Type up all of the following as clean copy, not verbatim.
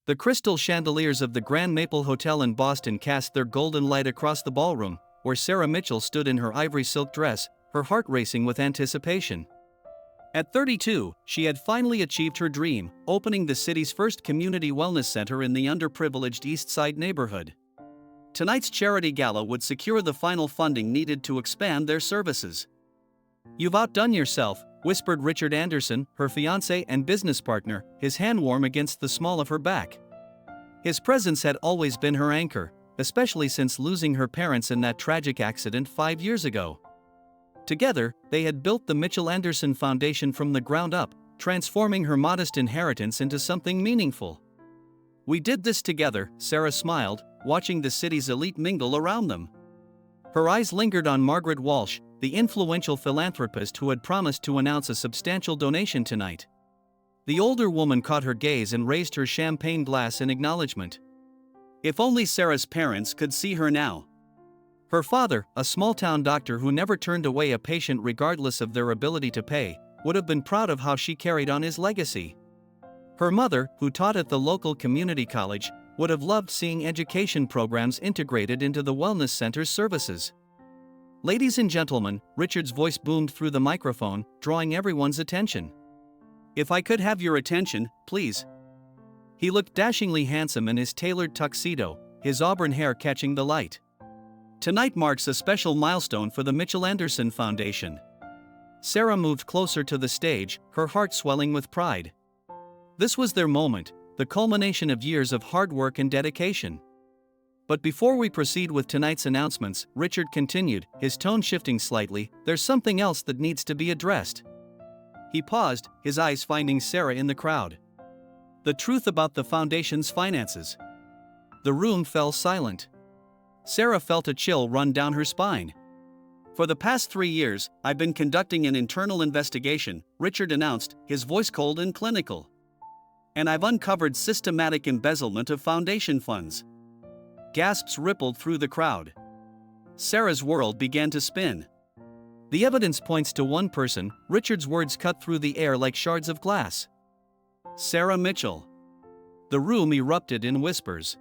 The crystal chandeliers of the Grand Maple Hotel in Boston cast their golden light across the ballroom, where Sarah Mitchell stood in her ivory silk dress, her heart racing with anticipation. At 32, she had finally achieved her dream, opening the city's first community wellness center in the underprivileged East Side neighborhood. Tonight's charity gala would secure the final funding needed to expand their services. "You've outdone yourself," whispered Richard Anderson, her fiancé and business partner, his hand warm against the small of her back. His presence had always been her anchor, especially since losing her parents in that tragic accident 5 years ago. Together, they had built the Mitchell Anderson Foundation from the ground up, transforming her modest inheritance into something meaningful. "We did this together," Sarah smiled, watching the city's elite mingle around them. Her eyes lingered on Margaret Walsh, the influential philanthropist who had promised to announce a substantial donation tonight. The older woman caught her gaze and raised her champagne glass in acknowledgement. If only Sarah's parents could see her now. Her father, a small-town doctor who never turned away a patient regardless of their ability to pay, would have been proud of how she carried on his legacy. Her mother, who taught at the local community college, would have loved seeing education programs integrated into the wellness center's services. "Ladies and gentlemen," Richard's voice boomed through the microphone, drawing everyone's attention. "If I could have your attention, please." He looked dashingly handsome in his tailored tuxedo, his auburn hair catching the light. "Tonight marks a special milestone for the Mitchell Anderson Foundation." Sarah moved closer to the stage, her heart swelling with pride. This was their moment, the culmination of years of hard work and dedication. "But before we proceed with tonight's announcements," Richard continued, his tone shifting slightly, "there's something else that needs to be addressed." He paused, his eyes finding Sarah in the crowd. "The truth about the foundation's finances." The room fell silent. Sarah felt a chill run down her spine. "For the past 3 years, I've been conducting an internal investigation," Richard announced, his voice cold and clinical. "And I've uncovered systematic embezzlement of foundation funds." Gasps rippled through the crowd. Sarah's world began to spin. "The evidence points to one person," Richard's words cut through the air like shards of glass. "Sarah Mitchell." The room erupted in whispers.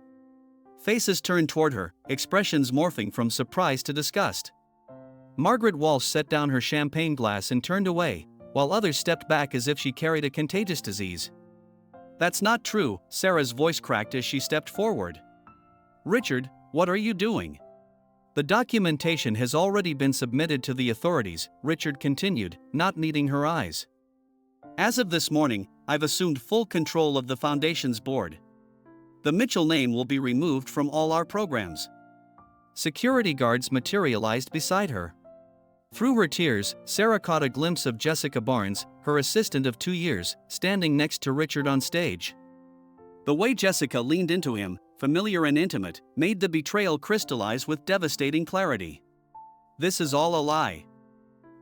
Faces turned toward her, expressions morphing from surprise to disgust. Margaret Walsh set down her champagne glass and turned away, while others stepped back as if she carried a contagious disease. "That's not true," Sarah's voice cracked as she stepped forward. "Richard, what are you doing?" "The documentation has already been submitted to the authorities," Richard continued, not needing her eyes. "As of this morning, I've assumed full control of the foundation's board. The Mitchell name will be removed from all our programs." Security guards materialized beside her. Through her tears, Sarah caught a glimpse of Jessica Barnes, her assistant of 2 years, standing next to Richard on stage. The way Jessica leaned into him, familiar and intimate, made the betrayal crystallize with devastating clarity. "This is all a lie."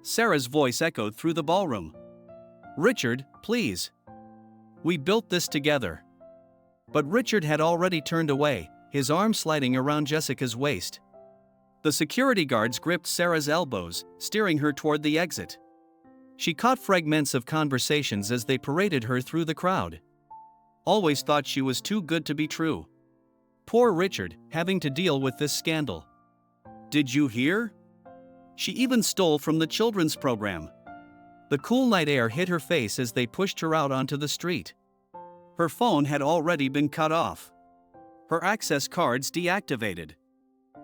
Sarah's voice echoed through the ballroom. "Richard, please. We built this together." But Richard had already turned away, his arm sliding around Jessica's waist. The security guards gripped Sarah's elbows, steering her toward the exit. She caught fragments of conversations as they paraded her through the crowd. "Always thought she was too good to be true. Poor Richard, having to deal with this scandal. Did you hear? She even stole from the children's program." The cool night air hit her face as they pushed her out onto the street. Her phone had already been cut off. Her access cards deactivated.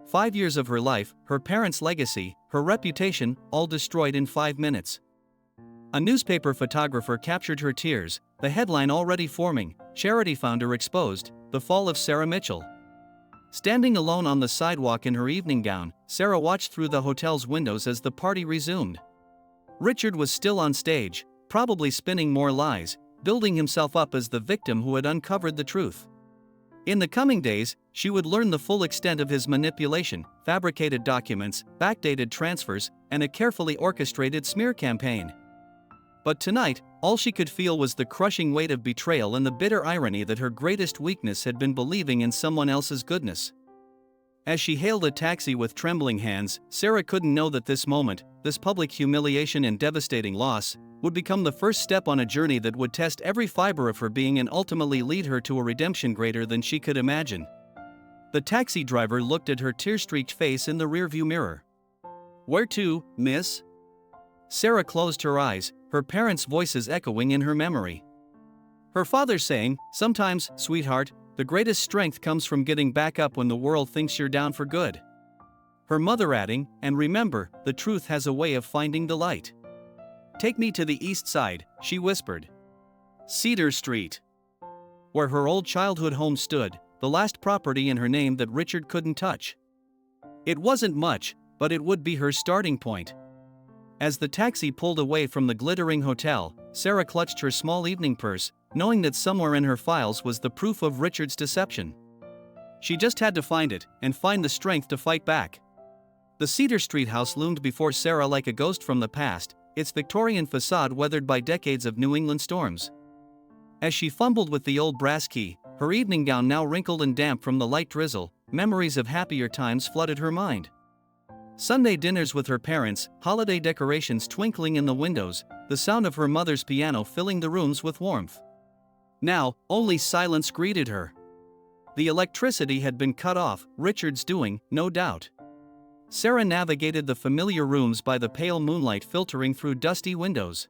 5 years of her life, her parents' legacy, her reputation, all destroyed in 5 minutes. A newspaper photographer captured her tears, the headline already forming, "Charity Founder Exposed, the Fall of Sarah Mitchell." Standing alone on the sidewalk in her evening gown, Sarah watched through the hotel's windows as the party resumed. Richard was still on stage, probably spinning more lies, building himself up as the victim who had uncovered the truth. In the coming days, she would learn the full extent of his manipulation, fabricated documents, backdated transfers, and a carefully orchestrated smear campaign. But tonight, all she could feel was the crushing weight of betrayal and the bitter irony that her greatest weakness had been believing in someone else's goodness. As she hailed a taxi with trembling hands, Sarah couldn't know that this moment, this public humiliation and devastating loss, would become the first step on a journey that would test every fiber of her being and ultimately lead her to a redemption greater than she could imagine. The taxi driver looked at her tear-streaked face in the rearview mirror. "Where to, miss?" Sarah closed her eyes, her parents' voices echoing in her memory. Her father saying, "Sometimes, sweetheart, the greatest strength comes from getting back up when the world thinks you're down for good." Her mother adding, "And remember, the truth has a way of finding the light." "Take me to the east side," she whispered. Cedar Street. Where her old childhood home stood, the last property in her name that Richard couldn't touch. It wasn't much, but it would be her starting point. As the taxi pulled away from the glittering hotel, Sarah clutched her small evening purse, knowing that somewhere in her files was the proof of Richard's deception. She just had to find it, and find the strength to fight back. The Cedar Street house loomed before Sarah like a ghost from the past, its Victorian facade weathered by decades of New England storms. As she fumbled with the old brass key, her evening gown now wrinkled and damp from the light drizzle, memories of happier times flooded her mind. Sunday dinners with her parents, holiday decorations twinkling in the windows, the sound of her mother's piano filling the rooms with warmth. Now, only silence greeted her. The electricity had been cut off, Richard's doing, no doubt. Sarah navigated the familiar rooms by the pale moonlight filtering through dusty windows.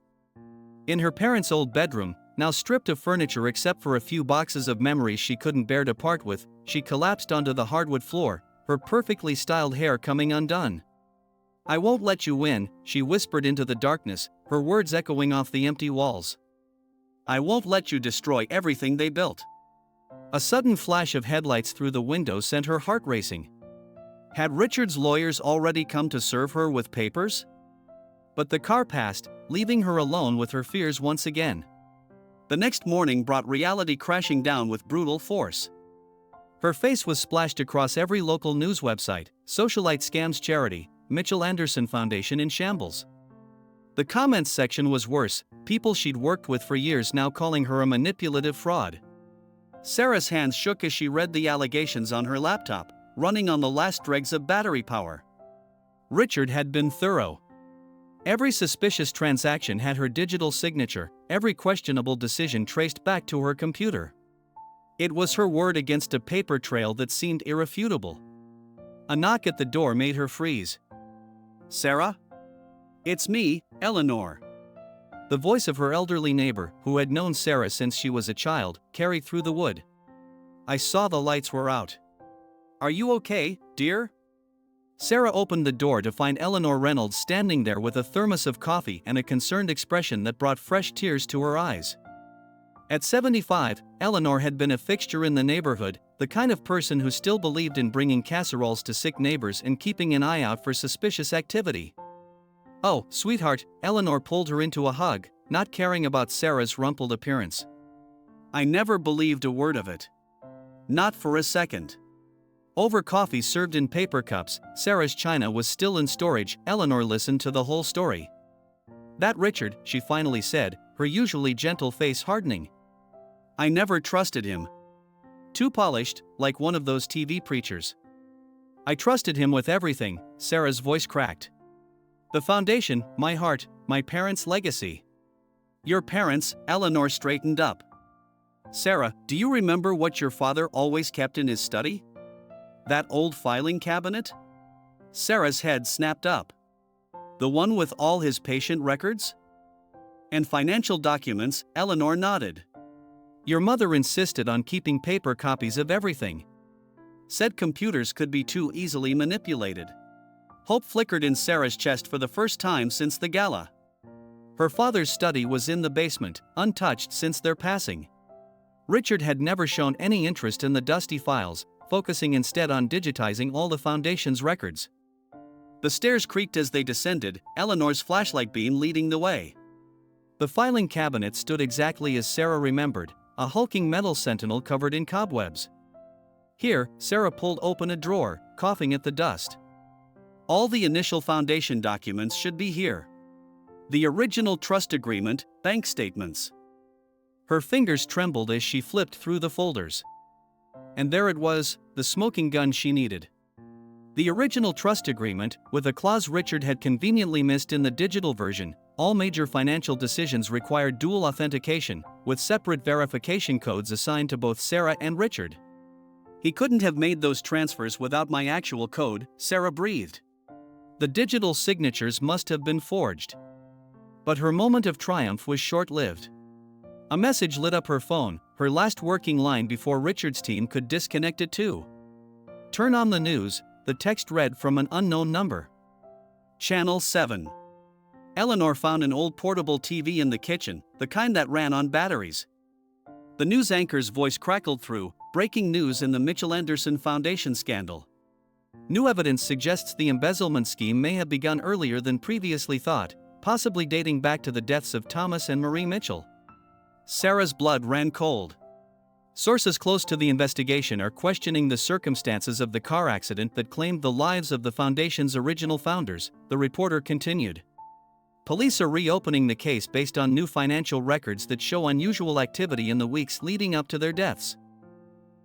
In her parents' old bedroom, now stripped of furniture except for a few boxes of memories she couldn't bear to part with, she collapsed onto the hardwood floor, her perfectly styled hair coming undone. "I won't let you in," she whispered into the darkness, her words echoing off the empty walls. "I won't let you destroy everything they built." A sudden flash of headlights through the window sent her heart racing. Had Richard's lawyers already come to serve her with papers? But the car passed, leaving her alone with her fears once again. The next morning brought reality crashing down with brutal force. Her face was splashed across every local news website: Socialite Scams Charity, Mitchell Anderson Foundation in shambles. The comments section was worse, people she'd worked with for years now calling her a manipulative fraud. Sarah's hands shook as she read the allegations on her laptop, running on the last dregs of battery power. Richard had been thorough. Every suspicious transaction had her digital signature, every questionable decision traced back to her computer. It was her word against a paper trail that seemed irrefutable. A knock at the door made her freeze. "Sarah?" "It's me, Eleanor." The voice of her elderly neighbor, who had known Sarah since she was a child, carried through the wood. "I saw the lights were out. Are you okay, dear?" Sarah opened the door to find Eleanor Reynolds standing there with a thermos of coffee and a concerned expression that brought fresh tears to her eyes. At 75, Eleanor had been a fixture in the neighborhood, the kind of person who still believed in bringing casseroles to sick neighbors and keeping an eye out for suspicious activity. "Oh, sweetheart," Eleanor pulled her into a hug, not caring about Sarah's rumpled appearance. "I never believed a word of it. Not for a second." Over coffee served in paper cups, Sarah's china was still in storage. Eleanor listened to the whole story. "That Richard," she finally said, her usually gentle face hardening. "I never trusted him. Too polished, like one of those TV preachers." "I trusted him with everything," Sarah's voice cracked. "The foundation, my heart, my parents' legacy." "Your parents?" Eleanor straightened up. "Sarah, do you remember what your father always kept in his study? That old filing cabinet?" Sarah's head snapped up. "The one with all his patient records and financial documents?" Eleanor nodded. "Your mother insisted on keeping paper copies of everything. Said computers could be too easily manipulated." Hope flickered in Sarah's chest for the first time since the gala. Her father's study was in the basement, untouched since their passing. Richard had never shown any interest in the dusty files, focusing instead on digitizing all the foundation's records. The stairs creaked as they descended, Eleanor's flashlight beam leading the way. The filing cabinet stood exactly as Sarah remembered, a hulking metal sentinel covered in cobwebs. Here, Sarah pulled open a drawer, coughing at the dust. "All the initial foundation documents should be here. The original trust agreement, bank statements." Her fingers trembled as she flipped through the folders. And there it was, the smoking gun she needed. The original trust agreement, with a clause Richard had conveniently missed in the digital version, all major financial decisions required dual authentication, with separate verification codes assigned to both Sarah and Richard. "He couldn't have made those transfers without my actual code," Sarah breathed. The digital signatures must have been forged. But her moment of triumph was short-lived. A message lit up her phone, her last working line before Richard's team could disconnect it too. "Turn on the news," the text read from an unknown number. Channel 7. Eleanor found an old portable TV in the kitchen, the kind that ran on batteries. The news anchor's voice crackled through, breaking news in the Mitchell Anderson Foundation scandal. New evidence suggests the embezzlement scheme may have begun earlier than previously thought, possibly dating back to the deaths of Thomas and Marie Mitchell. Sarah's blood ran cold. Sources close to the investigation are questioning the circumstances of the car accident that claimed the lives of the foundation's original founders, the reporter continued. Police are reopening the case based on new financial records that show unusual activity in the weeks leading up to their deaths.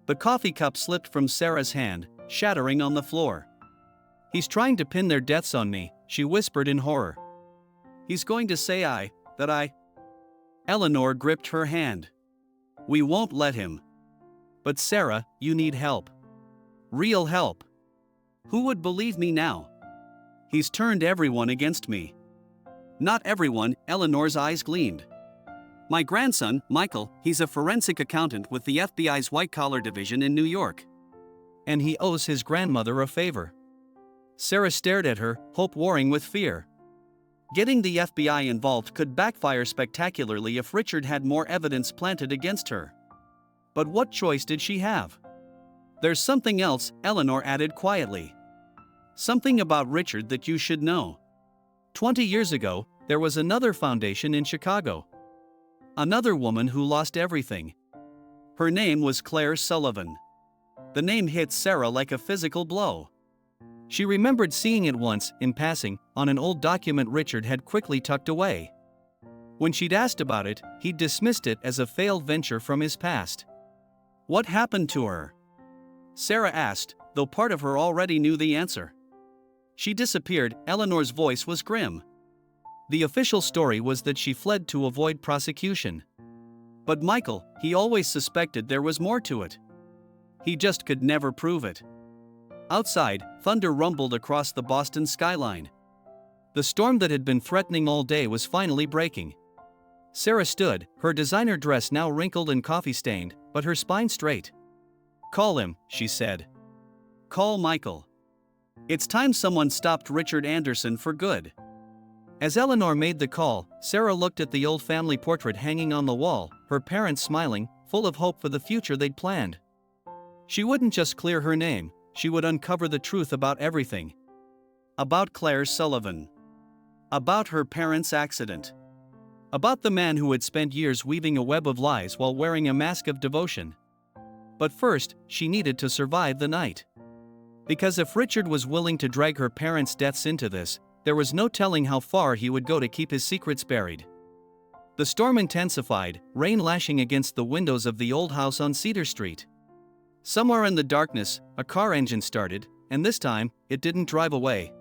The coffee cup slipped from Sarah's hand, shattering on the floor. "He's trying to pin their deaths on me," she whispered in horror. "He's going to say that I..." Eleanor gripped her hand. "We won't let him." "But Sarah, you need help. Real help. Who would believe me now? He's turned everyone against me." "Not everyone," Eleanor's eyes gleamed. "My grandson, Michael, he's a forensic accountant with the FBI's white-collar division in New York. And he owes his grandmother a favor." Sarah stared at her, hope warring with fear. Getting the FBI involved could backfire spectacularly if Richard had more evidence planted against her. But what choice did she have? "There's something else," Eleanor added quietly. "Something about Richard that you should know. 20 years ago, there was another foundation in Chicago. Another woman who lost everything. Her name was Claire Sullivan." The name hit Sarah like a physical blow. She remembered seeing it once, in passing, on an old document Richard had quickly tucked away. When she'd asked about it, he'd dismissed it as a failed venture from his past. "What happened to her?" Sarah asked, though part of her already knew the answer. "She disappeared," Eleanor's voice was grim. The official story was that she fled to avoid prosecution. But Michael, he always suspected there was more to it. He just could never prove it. Outside, thunder rumbled across the Boston skyline. The storm that had been threatening all day was finally breaking. Sarah stood, her designer dress now wrinkled and coffee-stained, but her spine straight. "Call him," she said. "Call Michael. It's time someone stopped Richard Anderson for good." As Eleanor made the call, Sarah looked at the old family portrait hanging on the wall, her parents smiling, full of hope for the future they'd planned. She wouldn't just clear her name, she would uncover the truth about everything. About Claire Sullivan. About her parents' accident. About the man who had spent years weaving a web of lies while wearing a mask of devotion. But first, she needed to survive the night. Because if Richard was willing to drag her parents' deaths into this, there was no telling how far he would go to keep his secrets buried. The storm intensified, rain lashing against the windows of the old house on Cedar Street. Somewhere in the darkness, a car engine started, and this time, it didn't drive away.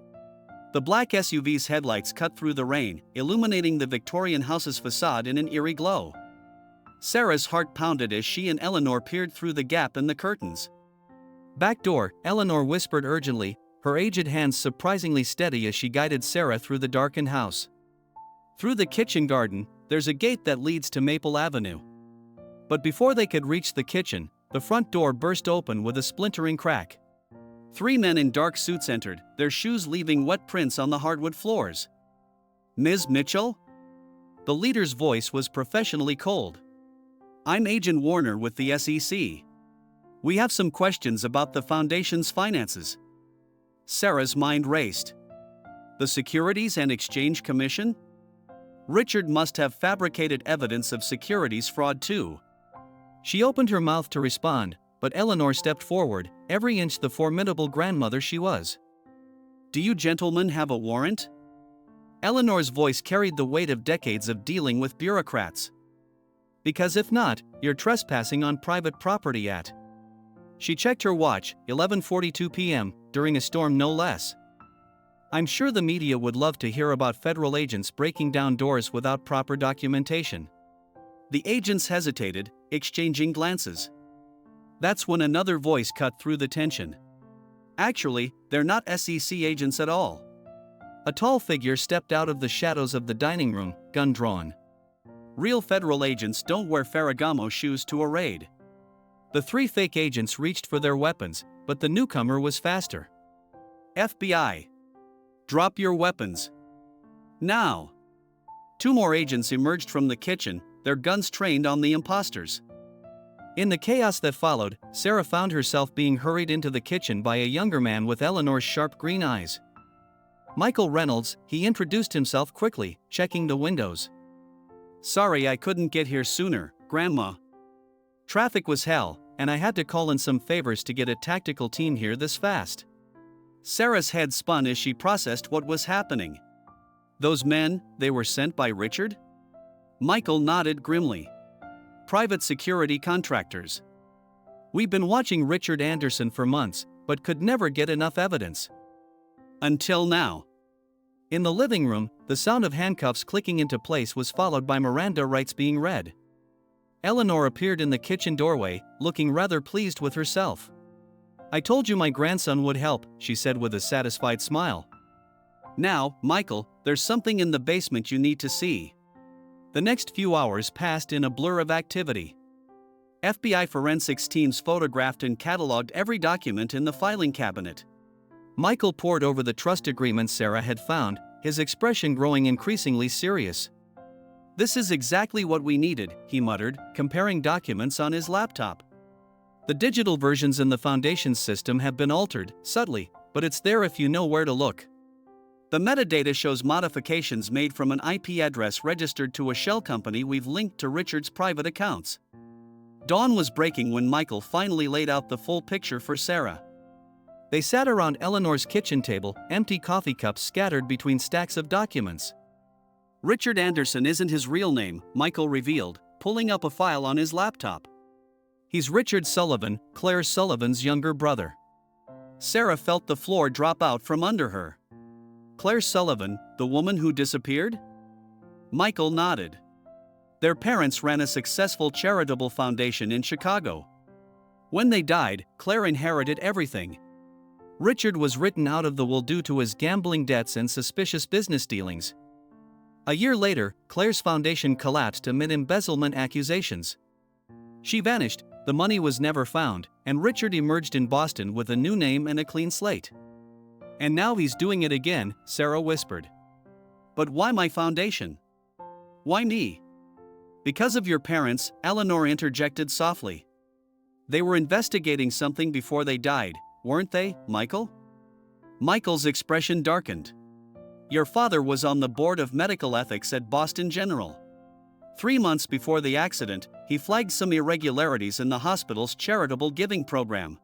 The black SUV's headlights cut through the rain, illuminating the Victorian house's facade in an eerie glow. Sarah's heart pounded as she and Eleanor peered through the gap in the curtains. "Back door," Eleanor whispered urgently, her aged hands surprisingly steady as she guided Sarah through the darkened house. "Through the kitchen garden, there's a gate that leads to Maple Avenue." But before they could reach the kitchen, the front door burst open with a splintering crack. 3 men in dark suits entered, their shoes leaving wet prints on the hardwood floors. "Ms. Mitchell?" The leader's voice was professionally cold. "I'm Agent Warner with the SEC. We have some questions about the foundation's finances." Sarah's mind raced. The Securities and Exchange Commission? Richard must have fabricated evidence of securities fraud too. She opened her mouth to respond, but Eleanor stepped forward, every inch the formidable grandmother she was. "Do you gentlemen have a warrant?" Eleanor's voice carried the weight of decades of dealing with bureaucrats. "Because if not, you're trespassing on private property at..." She checked her watch, 11:42 p.m., during a storm no less. I'm sure the media would love to hear about federal agents breaking down doors without proper documentation. The agents hesitated, exchanging glances. That's when another voice cut through the tension. Actually, they're not SEC agents at all. A tall figure stepped out of the shadows of the dining room, gun drawn. Real federal agents don't wear Ferragamo shoes to a raid. The three fake agents reached for their weapons, but the newcomer was faster. FBI. Drop your weapons. Now. Two more agents emerged from the kitchen, their guns trained on the imposters. In the chaos that followed, Sarah found herself being hurried into the kitchen by a younger man with Eleanor's sharp green eyes. Michael Reynolds, he introduced himself quickly, checking the windows. Sorry I couldn't get here sooner, Grandma. Traffic was hell, and I had to call in some favors to get a tactical team here this fast. Sarah's head spun as she processed what was happening. Those men, they were sent by Richard? Michael nodded grimly. Private security contractors. We've been watching Richard Anderson for months, but could never get enough evidence. Until now. In the living room, the sound of handcuffs clicking into place was followed by Miranda rights being read. Eleanor appeared in the kitchen doorway, looking rather pleased with herself. I told you my grandson would help, she said with a satisfied smile. Now, Michael, there's something in the basement you need to see. The next few hours passed in a blur of activity. FBI forensics teams photographed and cataloged every document in the filing cabinet. Michael pored over the trust agreements Sarah had found, his expression growing increasingly serious. This is exactly what we needed, he muttered, comparing documents on his laptop. The digital versions in the Foundation's system have been altered, subtly, but it's there if you know where to look. The metadata shows modifications made from an IP address registered to a shell company we've linked to Richard's private accounts. Dawn was breaking when Michael finally laid out the full picture for Sarah. They sat around Eleanor's kitchen table, empty coffee cups scattered between stacks of documents. Richard Anderson isn't his real name, Michael revealed, pulling up a file on his laptop. He's Richard Sullivan, Claire Sullivan's younger brother. Sarah felt the floor drop out from under her. Claire Sullivan, the woman who disappeared? Michael nodded. Their parents ran a successful charitable foundation in Chicago. When they died, Claire inherited everything. Richard was written out of the will due to his gambling debts and suspicious business dealings. A year later, Claire's foundation collapsed amid embezzlement accusations. She vanished, the money was never found, and Richard emerged in Boston with a new name and a clean slate. And now he's doing it again, Sarah whispered. But why my foundation? Why me? Because of your parents, Eleanor interjected softly. They were investigating something before they died, weren't they, Michael? Michael's expression darkened. Your father was on the board of medical ethics at Boston General. 3 months before the accident, he flagged some irregularities in the hospital's charitable giving program.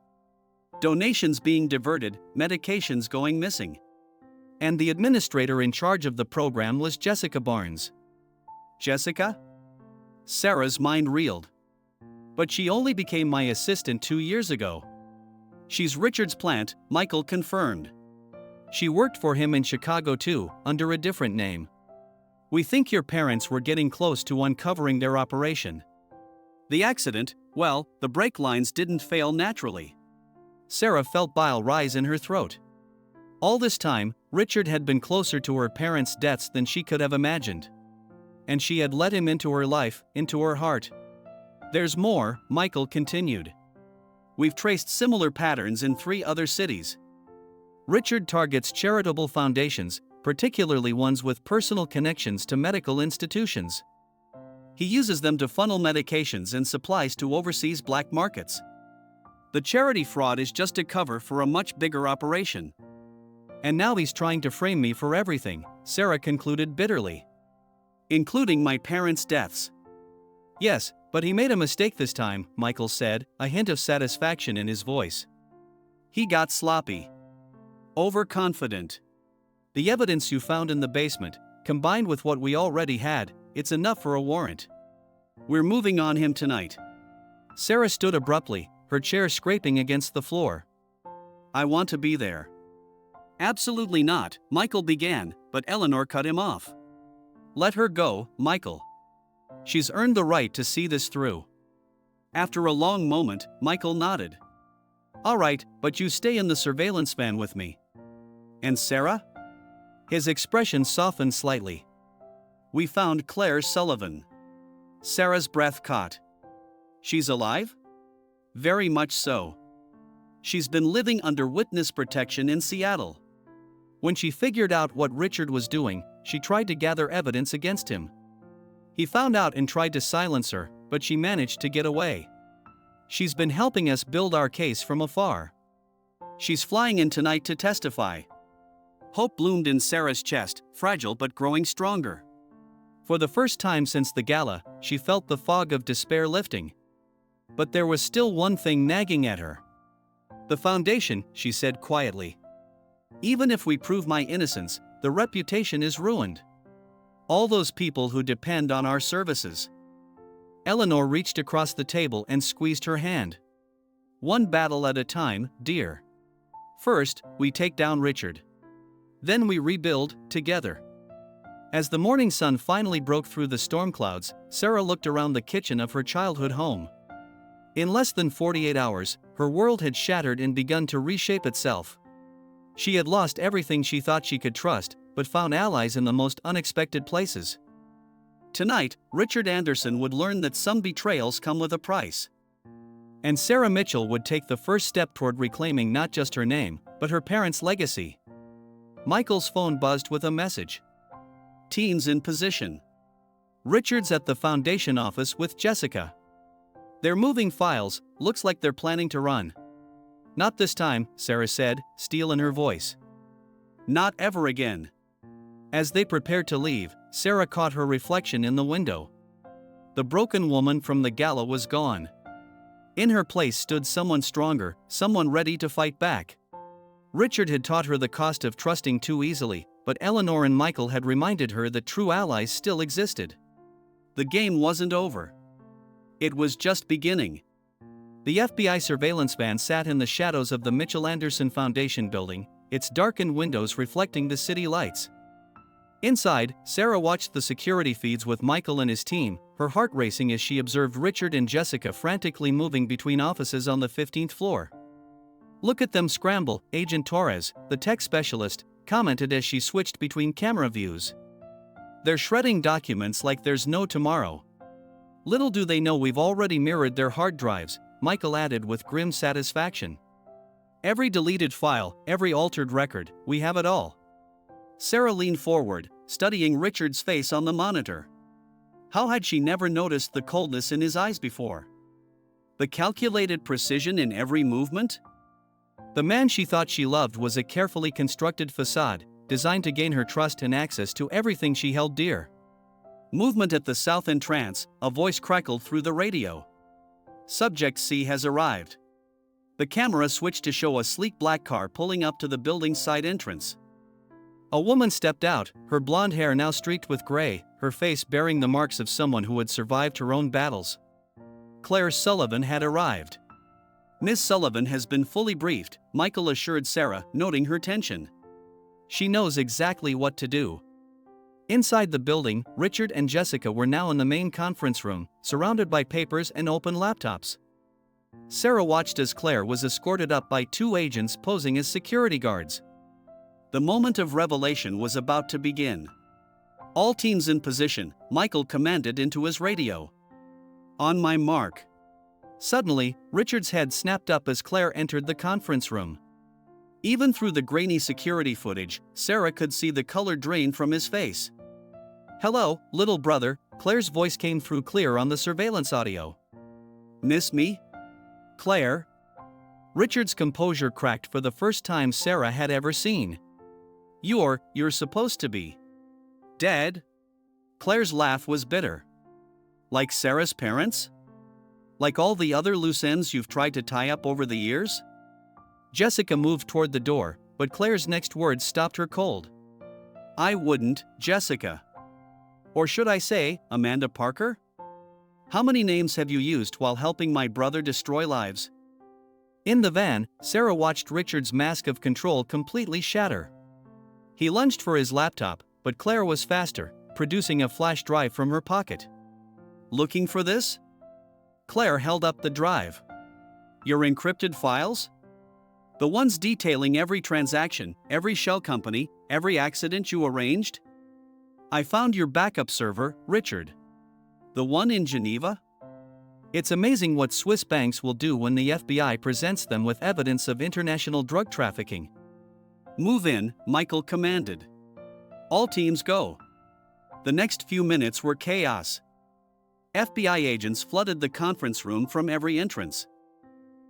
Donations being diverted, medications going missing. And the administrator in charge of the program was Jessica Barnes. Jessica? Sarah's mind reeled. But she only became my assistant 2 years ago. She's Richard's plant, Michael confirmed. She worked for him in Chicago too, under a different name. We think your parents were getting close to uncovering their operation. The accident, well, the brake lines didn't fail naturally. Sarah felt bile rise in her throat. All this time, Richard had been closer to her parents' deaths than she could have imagined. And she had let him into her life, into her heart. There's more, Michael continued. We've traced similar patterns in 3 other cities. Richard targets charitable foundations, particularly ones with personal connections to medical institutions. He uses them to funnel medications and supplies to overseas black markets. The charity fraud is just a cover for a much bigger operation. And now he's trying to frame me for everything, Sarah concluded bitterly. Including my parents' deaths. Yes, but he made a mistake this time, Michael said, a hint of satisfaction in his voice. He got sloppy. Overconfident. The evidence you found in the basement, combined with what we already had, it's enough for a warrant. We're moving on him tonight. Sarah stood abruptly, her chair scraping against the floor. I want to be there." "Absolutely not," Michael began, but Eleanor cut him off. "Let her go, Michael. She's earned the right to see this through." After a long moment, Michael nodded. "All right, but you stay in the surveillance van with me." "And Sarah?" His expression softened slightly. "We found Claire Sullivan." Sarah's breath caught. "She's alive?" "Very much so. She's been living under witness protection in Seattle. When she figured out what Richard was doing, she tried to gather evidence against him. He found out and tried to silence her, but she managed to get away. She's been helping us build our case from afar. She's flying in tonight to testify." Hope bloomed in Sarah's chest, fragile but growing stronger. For the first time since the gala, she felt the fog of despair lifting. But there was still one thing nagging at her. "The foundation," she said quietly. "Even if we prove my innocence, the reputation is ruined. All those people who depend on our services." Eleanor reached across the table and squeezed her hand. "One battle at a time, dear. First, we take down Richard. Then we rebuild, together." As the morning sun finally broke through the storm clouds, Sarah looked around the kitchen of her childhood home. In less than 48 hours, her world had shattered and begun to reshape itself. She had lost everything she thought she could trust, but found allies in the most unexpected places. Tonight, Richard Anderson would learn that some betrayals come with a price. And Sarah Mitchell would take the first step toward reclaiming not just her name, but her parents' legacy. Michael's phone buzzed with a message. "Teens in position. Richard's at the foundation office with Jessica. They're moving files, looks like they're planning to run." "Not this time," Sarah said, steel in her voice. "Not ever again." As they prepared to leave, Sarah caught her reflection in the window. The broken woman from the gala was gone. In her place stood someone stronger, someone ready to fight back. Richard had taught her the cost of trusting too easily, but Eleanor and Michael had reminded her that true allies still existed. The game wasn't over. It was just beginning. The FBI surveillance van sat in the shadows of the Mitchell Anderson Foundation building, its darkened windows reflecting the city lights. Inside, Sarah watched the security feeds with Michael and his team, her heart racing as she observed Richard and Jessica frantically moving between offices on the 15th floor. "Look at them scramble," Agent Torres, the tech specialist, commented as she switched between camera views. "They're shredding documents like there's no tomorrow." "Little do they know we've already mirrored their hard drives," Michael added with grim satisfaction. "Every deleted file, every altered record, we have it all." Sarah leaned forward, studying Richard's face on the monitor. How had she never noticed the coldness in his eyes before? The calculated precision in every movement? The man she thought she loved was a carefully constructed facade, designed to gain her trust and access to everything she held dear. Movement at the south entrance, a voice crackled through the radio. "Subject C has arrived." The camera switched to show a sleek black car pulling up to the building's side entrance. A woman stepped out, her blonde hair now streaked with gray, her face bearing the marks of someone who had survived her own battles. Claire Sullivan had arrived. "Miss Sullivan has been fully briefed," Michael assured Sarah, noting her tension. "She knows exactly what to do." Inside the building, Richard and Jessica were now in the main conference room, surrounded by papers and open laptops. Sarah watched as Claire was escorted up by two agents posing as security guards. The moment of revelation was about to begin. "All teams in position," Michael commanded into his radio. "On my mark." Suddenly, Richard's head snapped up as Claire entered the conference room. Even through the grainy security footage, Sarah could see the color drain from his face. "Hello, little brother," Claire's voice came through clear on the surveillance audio. "Miss me? Claire?" Richard's composure cracked for the first time Sarah had ever seen. You're supposed to be dead?" Claire's laugh was bitter. "Like Sarah's parents? Like all the other loose ends you've tried to tie up over the years?" Jessica moved toward the door, but Claire's next words stopped her cold. "I wouldn't, Jessica. Or should I say, Amanda Parker? How many names have you used while helping my brother destroy lives?" In the van, Sarah watched Richard's mask of control completely shatter. He lunged for his laptop, but Claire was faster, producing a flash drive from her pocket. "Looking for this?" Claire held up the drive. "Your encrypted files? The ones detailing every transaction, every shell company, every accident you arranged? I found your backup server, Richard. The one in Geneva?" It's amazing what Swiss banks will do when the FBI presents them with evidence of international drug trafficking. "Move in," Michael commanded. "All teams go." The next few minutes were chaos. FBI agents flooded the conference room from every entrance.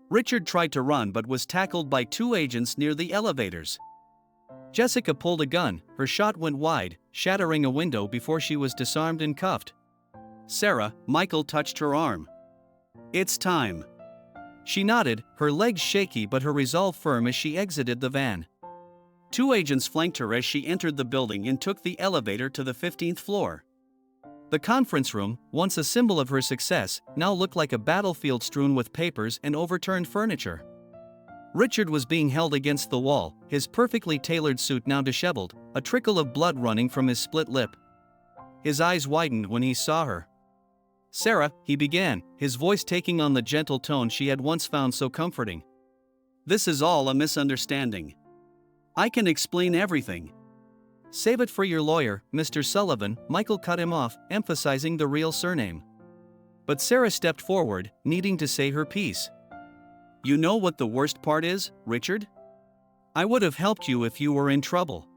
Richard tried to run but was tackled by 2 agents near the elevators. Jessica pulled a gun, her shot went wide, shattering a window before she was disarmed and cuffed. "Sarah," Michael touched her arm. "It's time." She nodded, her legs shaky but her resolve firm as she exited the van. 2 agents flanked her as she entered the building and took the elevator to the 15th floor. The conference room, once a symbol of her success, now looked like a battlefield strewn with papers and overturned furniture. Richard was being held against the wall, his perfectly tailored suit now disheveled, a trickle of blood running from his split lip. His eyes widened when he saw her. "Sarah," he began, his voice taking on the gentle tone she had once found so comforting. "This is all a misunderstanding. I can explain everything." "Save it for your lawyer, Mr. Sullivan," Michael cut him off, emphasizing the real surname. But Sarah stepped forward, needing to say her piece. "You know what the worst part is, Richard? I would have helped you if you were in trouble.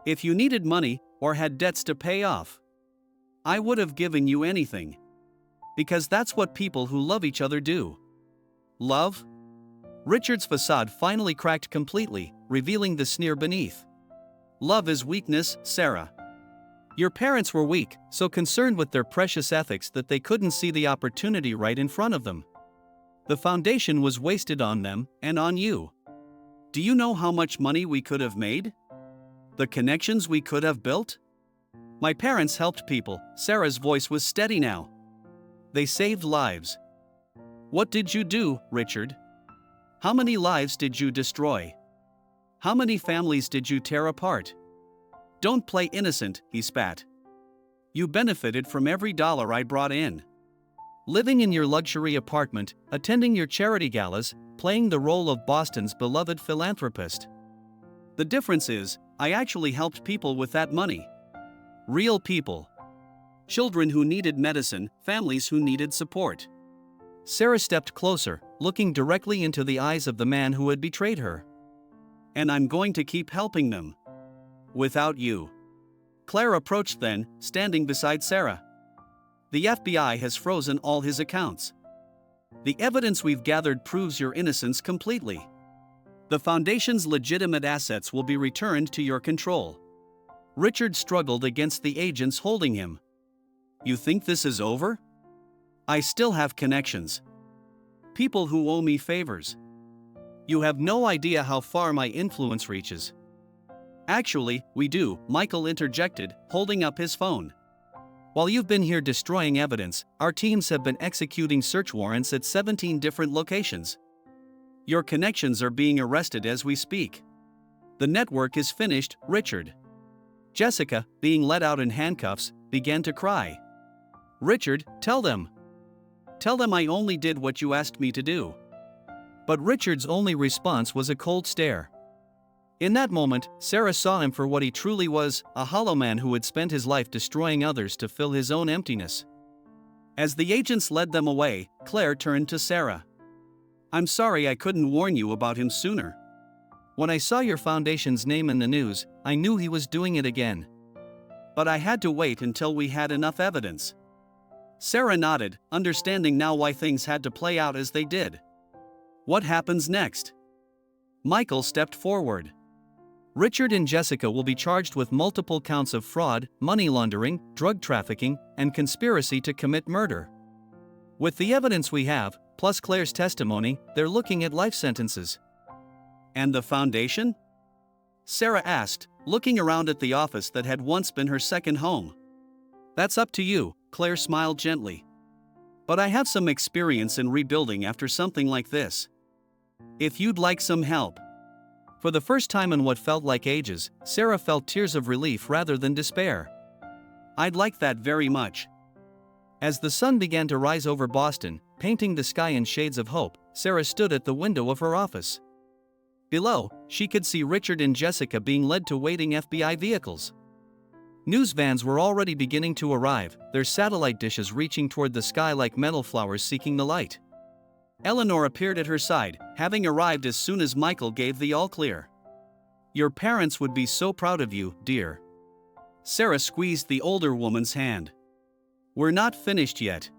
If you needed money, or had debts to pay off. I would have given you anything. Because that's what people who love each other do." "Love?" Richard's facade finally cracked completely, revealing the sneer beneath. "Love is weakness, Sarah. Your parents were weak, so concerned with their precious ethics that they couldn't see the opportunity right in front of them. The foundation was wasted on them, and on you. Do you know how much money we could have made? The connections we could have built? My parents helped people," Sarah's voice was steady now. "They saved lives. What did you do, Richard? How many lives did you destroy? How many families did you tear apart? Don't play innocent," he spat. "You benefited from every dollar I brought in. Living in your luxury apartment, attending your charity galas, playing the role of Boston's beloved philanthropist. The difference is, I actually helped people with that money. Real people. Children who needed medicine, families who needed support." Sarah stepped closer, looking directly into the eyes of the man who had betrayed her. "And I'm going to keep helping them. Without you." Claire approached then, standing beside Sarah. "The FBI has frozen all his accounts. The evidence we've gathered proves your innocence completely. The foundation's legitimate assets will be returned to your control." Richard struggled against the agents holding him. "You think this is over? I still have connections. People who owe me favors. You have no idea how far my influence reaches." "Actually, we do," Michael interjected, holding up his phone. "While you've been here destroying evidence, our teams have been executing search warrants at 17 different locations. Your connections are being arrested as we speak. The network is finished, Richard." Jessica, being let out in handcuffs, began to cry. "Richard, tell them. Tell them I only did what you asked me to do." But Richard's only response was a cold stare. In that moment, Sarah saw him for what he truly was, a hollow man who had spent his life destroying others to fill his own emptiness. As the agents led them away, Claire turned to Sarah. "I'm sorry I couldn't warn you about him sooner. When I saw your foundation's name in the news, I knew he was doing it again. But I had to wait until we had enough evidence." Sarah nodded, understanding now why things had to play out as they did. "What happens next?" Michael stepped forward. "Richard and Jessica will be charged with multiple counts of fraud, money laundering, drug trafficking, and conspiracy to commit murder. With the evidence we have, plus Claire's testimony, they're looking at life sentences." "And the foundation?" Sarah asked, looking around at the office that had once been her second home. "That's up to you," Claire smiled gently. "But I have some experience in rebuilding after something like this. If you'd like some help. For the first time in what felt like ages, Sarah felt tears of relief rather than despair. I'd like that very much. As the sun began to rise over Boston, painting the sky in shades of hope, Sarah stood at the window of her office. Below, she could see Richard and Jessica being led to waiting FBI vehicles. News vans were already beginning to arrive, their satellite dishes reaching toward the sky like metal flowers seeking the light. Eleanor appeared at her side, having arrived as soon as Michael gave the all-clear. Your parents would be so proud of you, dear. Sarah squeezed the older woman's hand. We're not finished yet.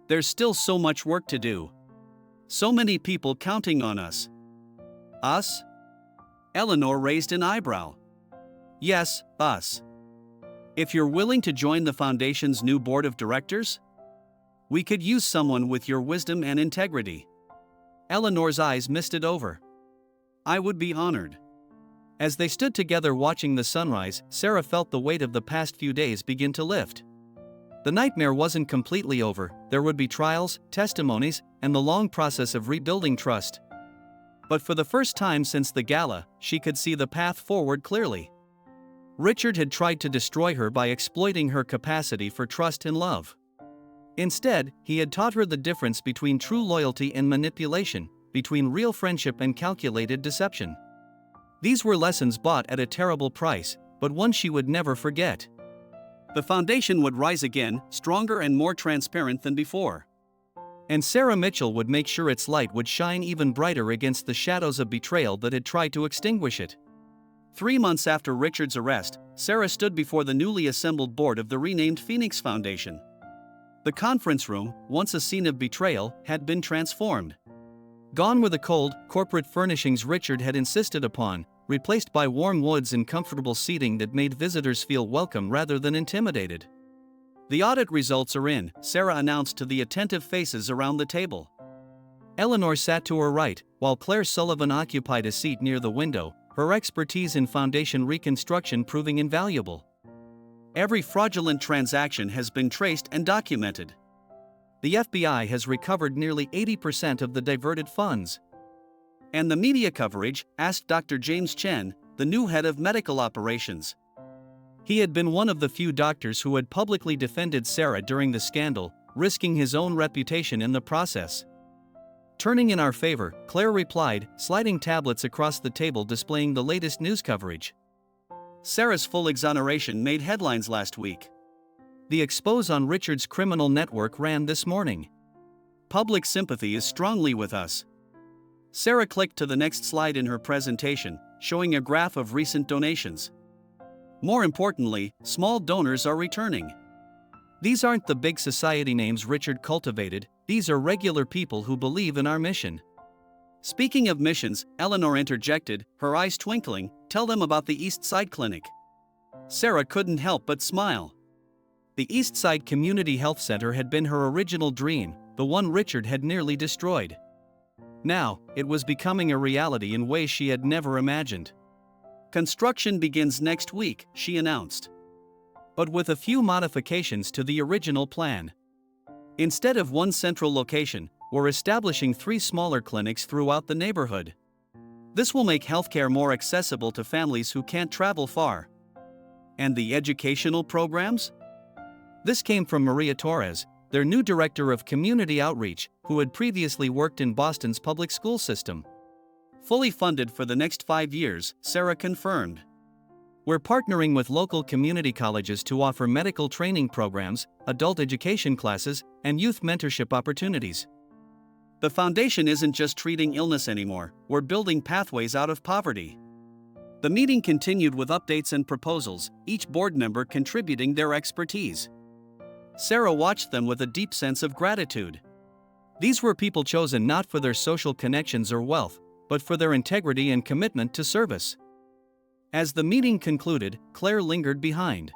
There's still so much work to do. So many people counting on us. Us? Eleanor raised an eyebrow. Yes, us. If you're willing to join the Foundation's new board of directors, we could use someone with your wisdom and integrity. Eleanor's eyes misted over. I would be honored. As they stood together watching the sunrise, Sarah felt the weight of the past few days begin to lift. The nightmare wasn't completely over, there would be trials, testimonies, and the long process of rebuilding trust. But for the first time since the gala, she could see the path forward clearly. Richard had tried to destroy her by exploiting her capacity for trust and love. Instead, he had taught her the difference between true loyalty and manipulation, between real friendship and calculated deception. These were lessons bought at a terrible price, but one she would never forget. The Foundation would rise again, stronger and more transparent than before. And Sarah Mitchell would make sure its light would shine even brighter against the shadows of betrayal that had tried to extinguish it. 3 months after Richard's arrest, Sarah stood before the newly assembled board of the renamed Phoenix Foundation. The conference room, once a scene of betrayal, had been transformed. Gone were the cold, corporate furnishings Richard had insisted upon, replaced by warm woods and comfortable seating that made visitors feel welcome rather than intimidated. The audit results are in, Sarah announced to the attentive faces around the table. Eleanor sat to her right, while Claire Sullivan occupied a seat near the window, her expertise in foundation reconstruction proving invaluable. Every fraudulent transaction has been traced and documented. The FBI has recovered nearly 80% of the diverted funds. And the media coverage, asked Dr. James Chen, the new head of medical operations. He had been one of the few doctors who had publicly defended Sarah during the scandal, risking his own reputation in the process. Turning in our favor, Claire replied, sliding tablets across the table displaying the latest news coverage. Sarah's full exoneration made headlines last week. The expose on Richard's criminal network ran this morning. Public sympathy is strongly with us. Sarah clicked to the next slide in her presentation, showing a graph of recent donations. More importantly, small donors are returning. These aren't the big society names Richard cultivated, these are regular people who believe in our mission. Speaking of missions, Eleanor interjected, her eyes twinkling, tell them about the East Side Clinic. Sarah couldn't help but smile. The East Side Community Health Center had been her original dream, the one Richard had nearly destroyed. Now, it was becoming a reality in ways she had never imagined. Construction begins next week, she announced. But with a few modifications to the original plan. Instead of one central location, we're establishing 3 smaller clinics throughout the neighborhood. This will make healthcare more accessible to families who can't travel far. And the educational programs? This came from Maria Torres, their new director of community outreach, who had previously worked in Boston's public school system. Fully funded for the next 5 years, Sarah confirmed. We're partnering with local community colleges to offer medical training programs, adult education classes, and youth mentorship opportunities. The foundation isn't just treating illness anymore, we're building pathways out of poverty. The meeting continued with updates and proposals, each board member contributing their expertise. Sarah watched them with a deep sense of gratitude. These were people chosen not for their social connections or wealth, but for their integrity and commitment to service. As the meeting concluded, Claire lingered behind.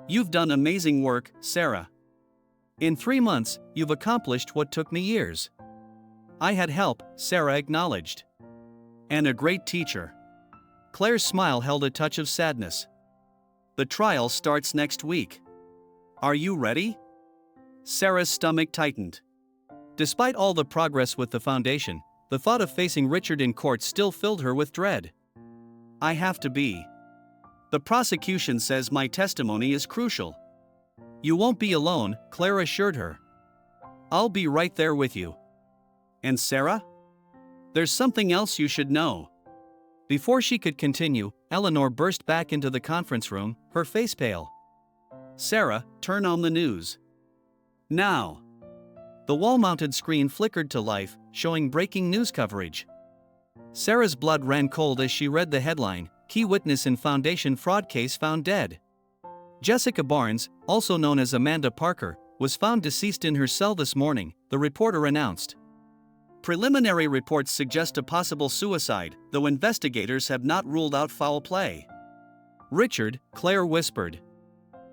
You've done amazing work, Sarah. In 3 months, you've accomplished what took me years. I had help, Sarah acknowledged. And a great teacher. Claire's smile held a touch of sadness. The trial starts next week. Are you ready? Sarah's stomach tightened. Despite all the progress with the foundation, The thought of facing Richard in court still filled her with dread. I have to be. The prosecution says my testimony is crucial. You won't be alone, Claire assured her. I'll be right there with you. And Sarah? There's something else you should know. Before she could continue, Eleanor burst back into the conference room, her face pale. Sarah, turn on the news. Now. The wall-mounted screen flickered to life, showing breaking news coverage. Sarah's blood ran cold as she read the headline, Key Witness in Foundation Fraud Case Found Dead. Jessica Barnes, also known as Amanda Parker, was found deceased in her cell this morning, the reporter announced. Preliminary reports suggest a possible suicide, though investigators have not ruled out foul play. Richard, Claire whispered.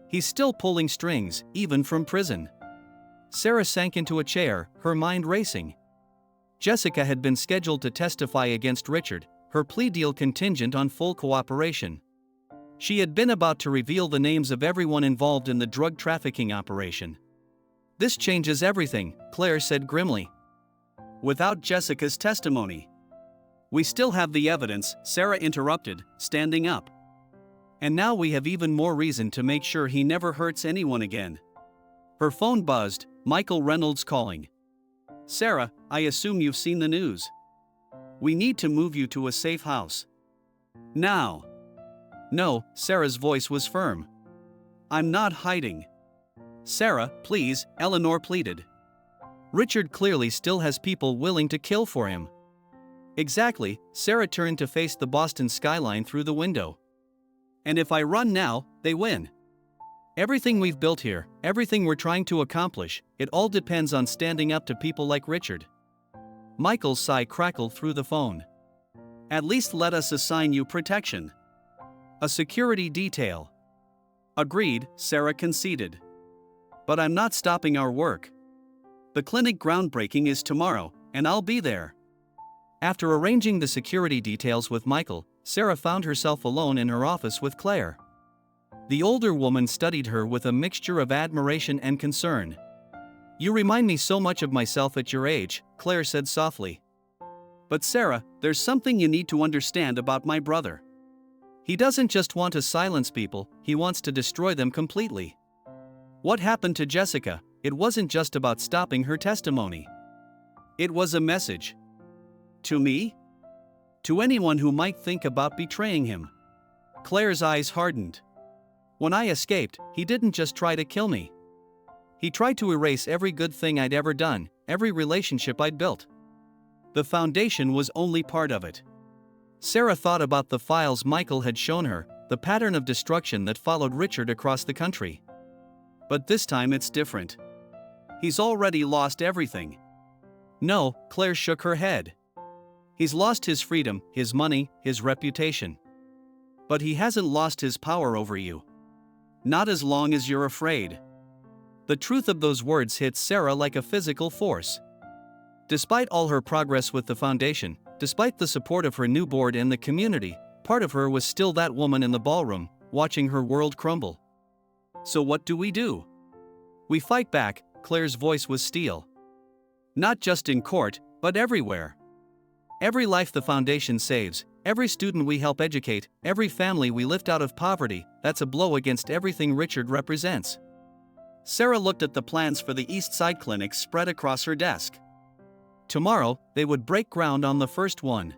He's still pulling strings, even from prison. Sarah sank into a chair, her mind racing. Jessica had been scheduled to testify against Richard, her plea deal contingent on full cooperation. She had been about to reveal the names of everyone involved in the drug trafficking operation. This changes everything, Claire said grimly. Without Jessica's testimony. We still have the evidence, Sarah interrupted, standing up. And now we have even more reason to make sure he never hurts anyone again. Her phone buzzed, Michael Reynolds calling. Sarah, I assume you've seen the news. We need to move you to a safe house. Now. No, Sarah's voice was firm. I'm not hiding. Sarah, please, Eleanor pleaded. Richard clearly still has people willing to kill for him. Exactly, Sarah turned to face the Boston skyline through the window. And if I run now, they win. Everything we've built here, everything we're trying to accomplish, it all depends on standing up to people like Richard. Michael's sigh crackled through the phone. At least let us assign you protection. A security detail. Agreed, Sarah conceded. But I'm not stopping our work. The clinic groundbreaking is tomorrow, and I'll be there. After arranging the security details with Michael, Sarah found herself alone in her office with Claire. The older woman studied her with a mixture of admiration and concern. You remind me so much of myself at your age, Claire said softly. But Sarah, there's something you need to understand about my brother. He doesn't just want to silence people, he wants to destroy them completely. What happened to Jessica? It wasn't just about stopping her testimony. It was a message. To me? To anyone who might think about betraying him. Claire's eyes hardened. When I escaped, he didn't just try to kill me. He tried to erase every good thing I'd ever done, every relationship I'd built. The foundation was only part of it. Sarah thought about the files Michael had shown her, the pattern of destruction that followed Richard across the country. But this time it's different. He's already lost everything. No, Claire shook her head. He's lost his freedom, his money, his reputation. But he hasn't lost his power over you. Not as long as you're afraid. The truth of those words hit Sarah like a physical force. Despite all her progress with the foundation, despite the support of her new board and the community, part of her was still that woman in the ballroom, watching her world crumble. So what do? We fight back, Claire's voice was steel. Not just in court, but everywhere. Every life the foundation saves, every student we help educate, every family we lift out of poverty, that's a blow against everything Richard represents. Sarah looked at the plans for the East Side clinics spread across her desk. Tomorrow, they would break ground on the first one.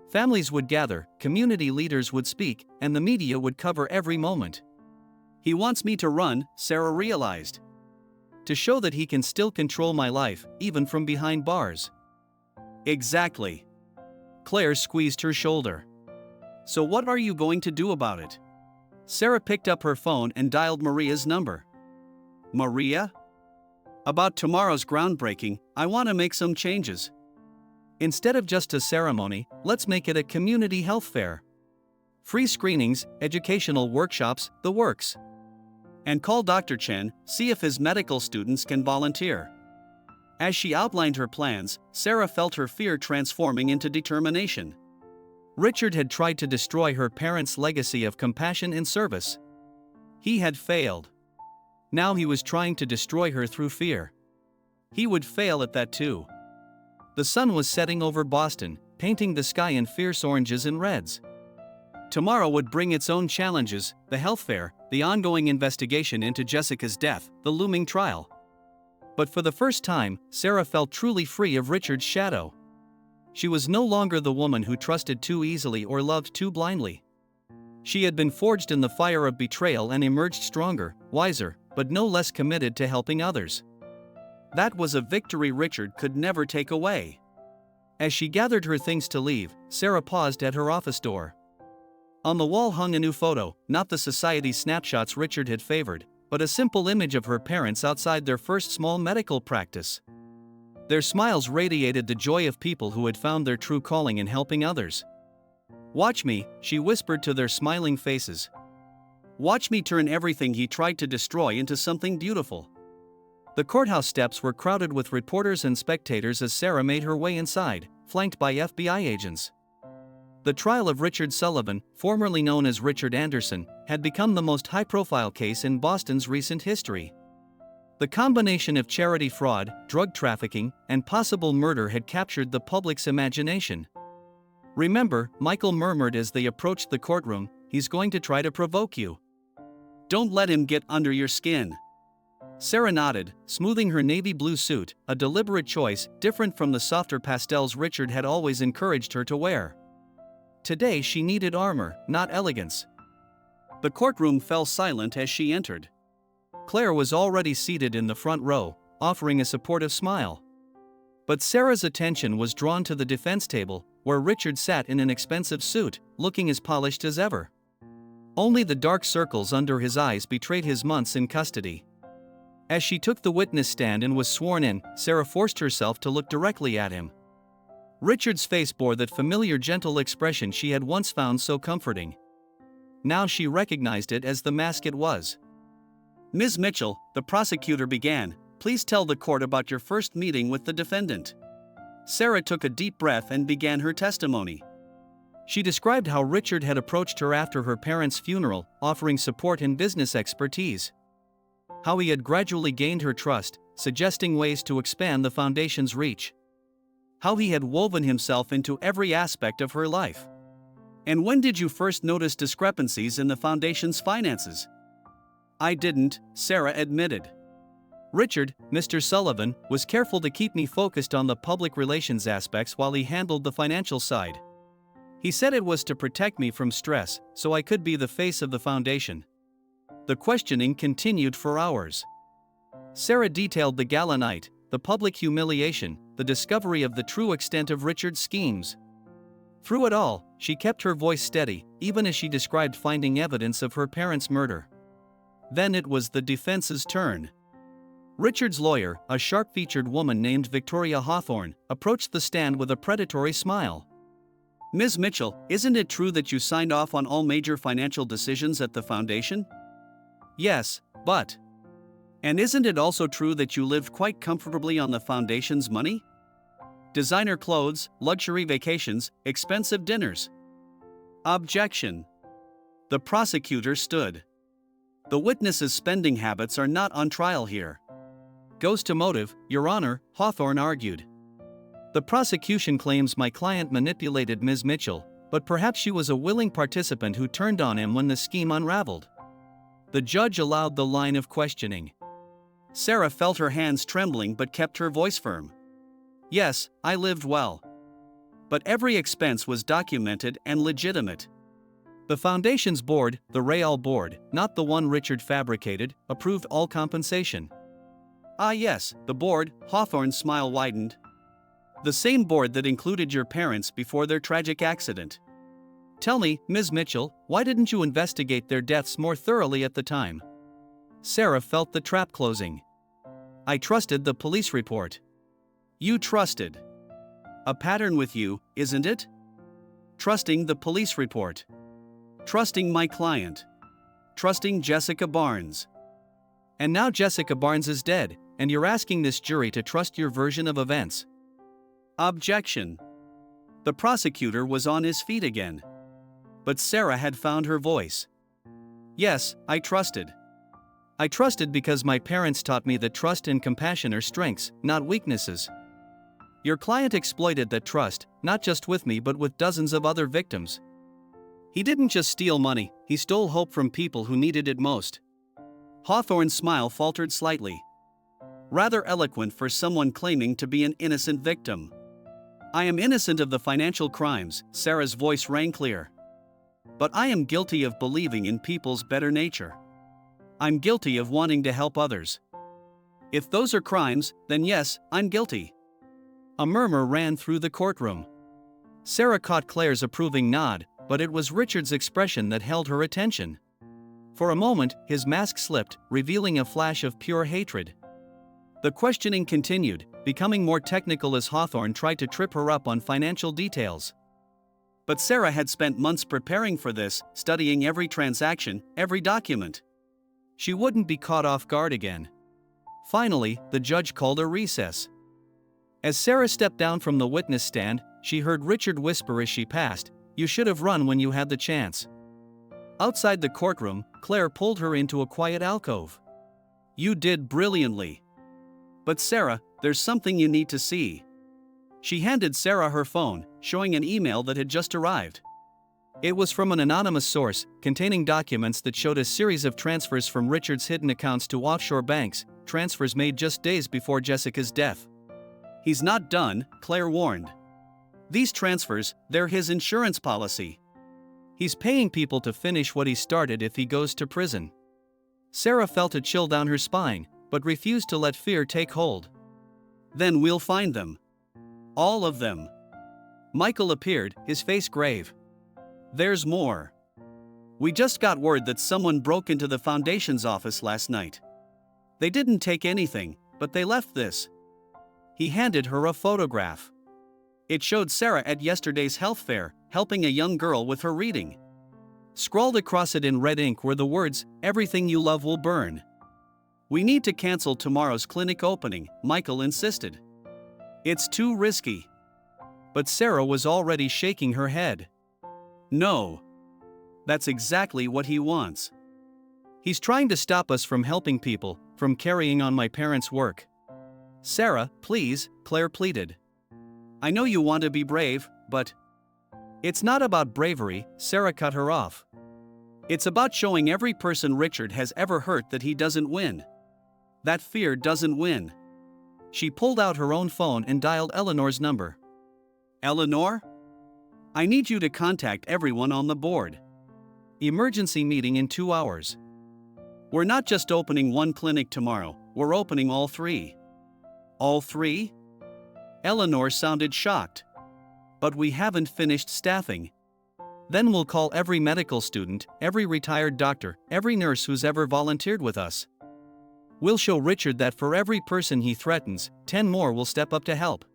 Families would gather, community leaders would speak, and the media would cover every moment. He wants me to run, Sarah realized. To show that he can still control my life, even from behind bars. Exactly. Claire squeezed her shoulder. So what are you going to do about it? Sarah picked up her phone and dialed Maria's number. Maria? About tomorrow's groundbreaking, I want to make some changes. Instead of just a ceremony, let's make it a community health fair. Free screenings, educational workshops, the works. And call Dr. Chen, see if his medical students can volunteer. As she outlined her plans, Sarah felt her fear transforming into determination. Richard had tried to destroy her parents' legacy of compassion and service. He had failed. Now he was trying to destroy her through fear. He would fail at that too. The sun was setting over Boston, painting the sky in fierce oranges and reds. Tomorrow would bring its own challenges: the health fair, the ongoing investigation into Jessica's death, the looming trial. But for the first time, Sarah felt truly free of Richard's shadow. She was no longer the woman who trusted too easily or loved too blindly. She had been forged in the fire of betrayal and emerged stronger, wiser, but no less committed to helping others. That was a victory Richard could never take away. As she gathered her things to leave, Sarah paused at her office door. On the wall hung a new photo, not the society snapshots Richard had favored, but a simple image of her parents outside their first small medical practice. Their smiles radiated the joy of people who had found their true calling in helping others. "Watch me," she whispered to their smiling faces. "Watch me turn everything he tried to destroy into something beautiful." The courthouse steps were crowded with reporters and spectators as Sarah made her way inside, flanked by FBI agents. The trial of Richard Sullivan, formerly known as Richard Anderson, had become the most high-profile case in Boston's recent history. The combination of charity fraud, drug trafficking, and possible murder had captured the public's imagination. "Remember," Michael murmured as they approached the courtroom, "he's going to try to provoke you. Don't let him get under your skin." Sarah nodded, smoothing her navy blue suit, a deliberate choice different from the softer pastels Richard had always encouraged her to wear. Today she needed armor, not elegance. The courtroom fell silent as she entered. Claire was already seated in the front row, offering a supportive smile. But Sarah's attention was drawn to the defense table, where Richard sat in an expensive suit, looking as polished as ever. Only the dark circles under his eyes betrayed his months in custody. As she took the witness stand and was sworn in, Sarah forced herself to look directly at him. Richard's face bore that familiar gentle expression she had once found so comforting. Now she recognized it as the mask it was. "Ms. Mitchell," the prosecutor began, "please tell the court about your first meeting with the defendant." Sarah took a deep breath and began her testimony. She described how Richard had approached her after her parents' funeral, offering support and business expertise. How he had gradually gained her trust, suggesting ways to expand the foundation's reach. How he had woven himself into every aspect of her life. "And when did you first notice discrepancies in the foundation's finances?" "I didn't," Sarah admitted. "Richard, Mr. Sullivan, was careful to keep me focused on the public relations aspects while he handled the financial side. He said it was to protect me from stress, so I could be the face of the foundation." The questioning continued for hours. Sarah detailed the gala night, the public humiliation, the discovery of the true extent of Richard's schemes. Through it all, she kept her voice steady, even as she described finding evidence of her parents' murder. Then it was the defense's turn. Richard's lawyer, a sharp-featured woman named Victoria Hawthorne, approached the stand with a predatory smile. "Ms. Mitchell, isn't it true that you signed off on all major financial decisions at the foundation?" "Yes, but..." "And isn't it also true that you lived quite comfortably on the foundation's money? Designer clothes, luxury vacations, expensive dinners." Objection. The prosecutor stood. "The witness's spending habits are not on trial here." "Goes to motive, Your Honor," Hawthorne argued. "The prosecution claims my client manipulated Ms. Mitchell, but perhaps she was a willing participant who turned on him when the scheme unraveled." The judge allowed the line of questioning. Sarah felt her hands trembling but kept her voice firm. "Yes, I lived well. But every expense was documented and legitimate. The foundation's board, the Betrayal board, not the one Richard fabricated, approved all compensation." "Ah yes, the board," Hawthorne's smile widened. "The same board that included your parents before their tragic accident. Tell me, Ms. Mitchell, why didn't you investigate their deaths more thoroughly at the time?" Sarah felt the trap closing. "I trusted the police report." "You trusted. A pattern with you, isn't it? Trusting the police report. Trusting my client. Trusting Jessica Barnes. And now Jessica Barnes is dead, and you're asking this jury to trust your version of events." Objection. The prosecutor was on his feet again. But Sarah had found her voice. "Yes, I trusted. I trusted because my parents taught me that trust and compassion are strengths, not weaknesses. Your client exploited that trust, not just with me but with dozens of other victims. He didn't just steal money, he stole hope from people who needed it most. Hawthorne's smile faltered slightly. Rather eloquent for someone claiming to be an innocent victim. I am innocent of the financial crimes, Sarah's voice rang clear. But I am guilty of believing in people's better nature. I'm guilty of wanting to help others. If those are crimes, then yes, I'm guilty. A murmur ran through the courtroom. Sarah caught Claire's approving nod, but it was Richard's expression that held her attention. For a moment, his mask slipped, revealing a flash of pure hatred. The questioning continued, becoming more technical as Hawthorne tried to trip her up on financial details. But Sarah had spent months preparing for this, studying every transaction, every document. She wouldn't be caught off guard again. Finally, the judge called a recess. As Sarah stepped down from the witness stand, she heard Richard whisper as she passed, "You should have run when you had the chance." Outside the courtroom, Claire pulled her into a quiet alcove. "You did brilliantly. But Sarah, there's something you need to see." She handed Sarah her phone, showing an email that had just arrived. It was from an anonymous source, containing documents that showed a series of transfers from Richard's hidden accounts to offshore banks, transfers made just days before Jessica's death. "He's not done," Claire warned. "These transfers, they're his insurance policy. He's paying people to finish what he started if he goes to prison." Sarah felt a chill down her spine, but refused to let fear take hold. "Then we'll find them. All of them." Michael appeared, his face grave. "There's more. We just got word that someone broke into the foundation's office last night. They didn't take anything, but they left this." He handed her a photograph. It showed Sarah at yesterday's health fair, helping a young girl with her reading. Scrawled across it in red ink were the words, "Everything you love will burn." "We need to cancel tomorrow's clinic opening," Michael insisted. "It's too risky." But Sarah was already shaking her head. "No. That's exactly what he wants. He's trying to stop us from helping people, from carrying on my parents' work." "Sarah, please," Claire pleaded. "I know you want to be brave, but..." "It's not about bravery," Sarah cut her off. "It's about showing every person Richard has ever hurt that he doesn't win. That fear doesn't win." She pulled out her own phone and dialed Eleanor's number. "Eleanor? I need you to contact everyone on the board. Emergency meeting in 2 hours. We're not just opening one clinic tomorrow, we're opening all 3. "All 3? Eleanor sounded shocked. "But we haven't finished staffing. Then we'll call every medical student, every retired doctor, every nurse who's ever volunteered with us. We'll show Richard that for every person he threatens, 10 more will step up to help."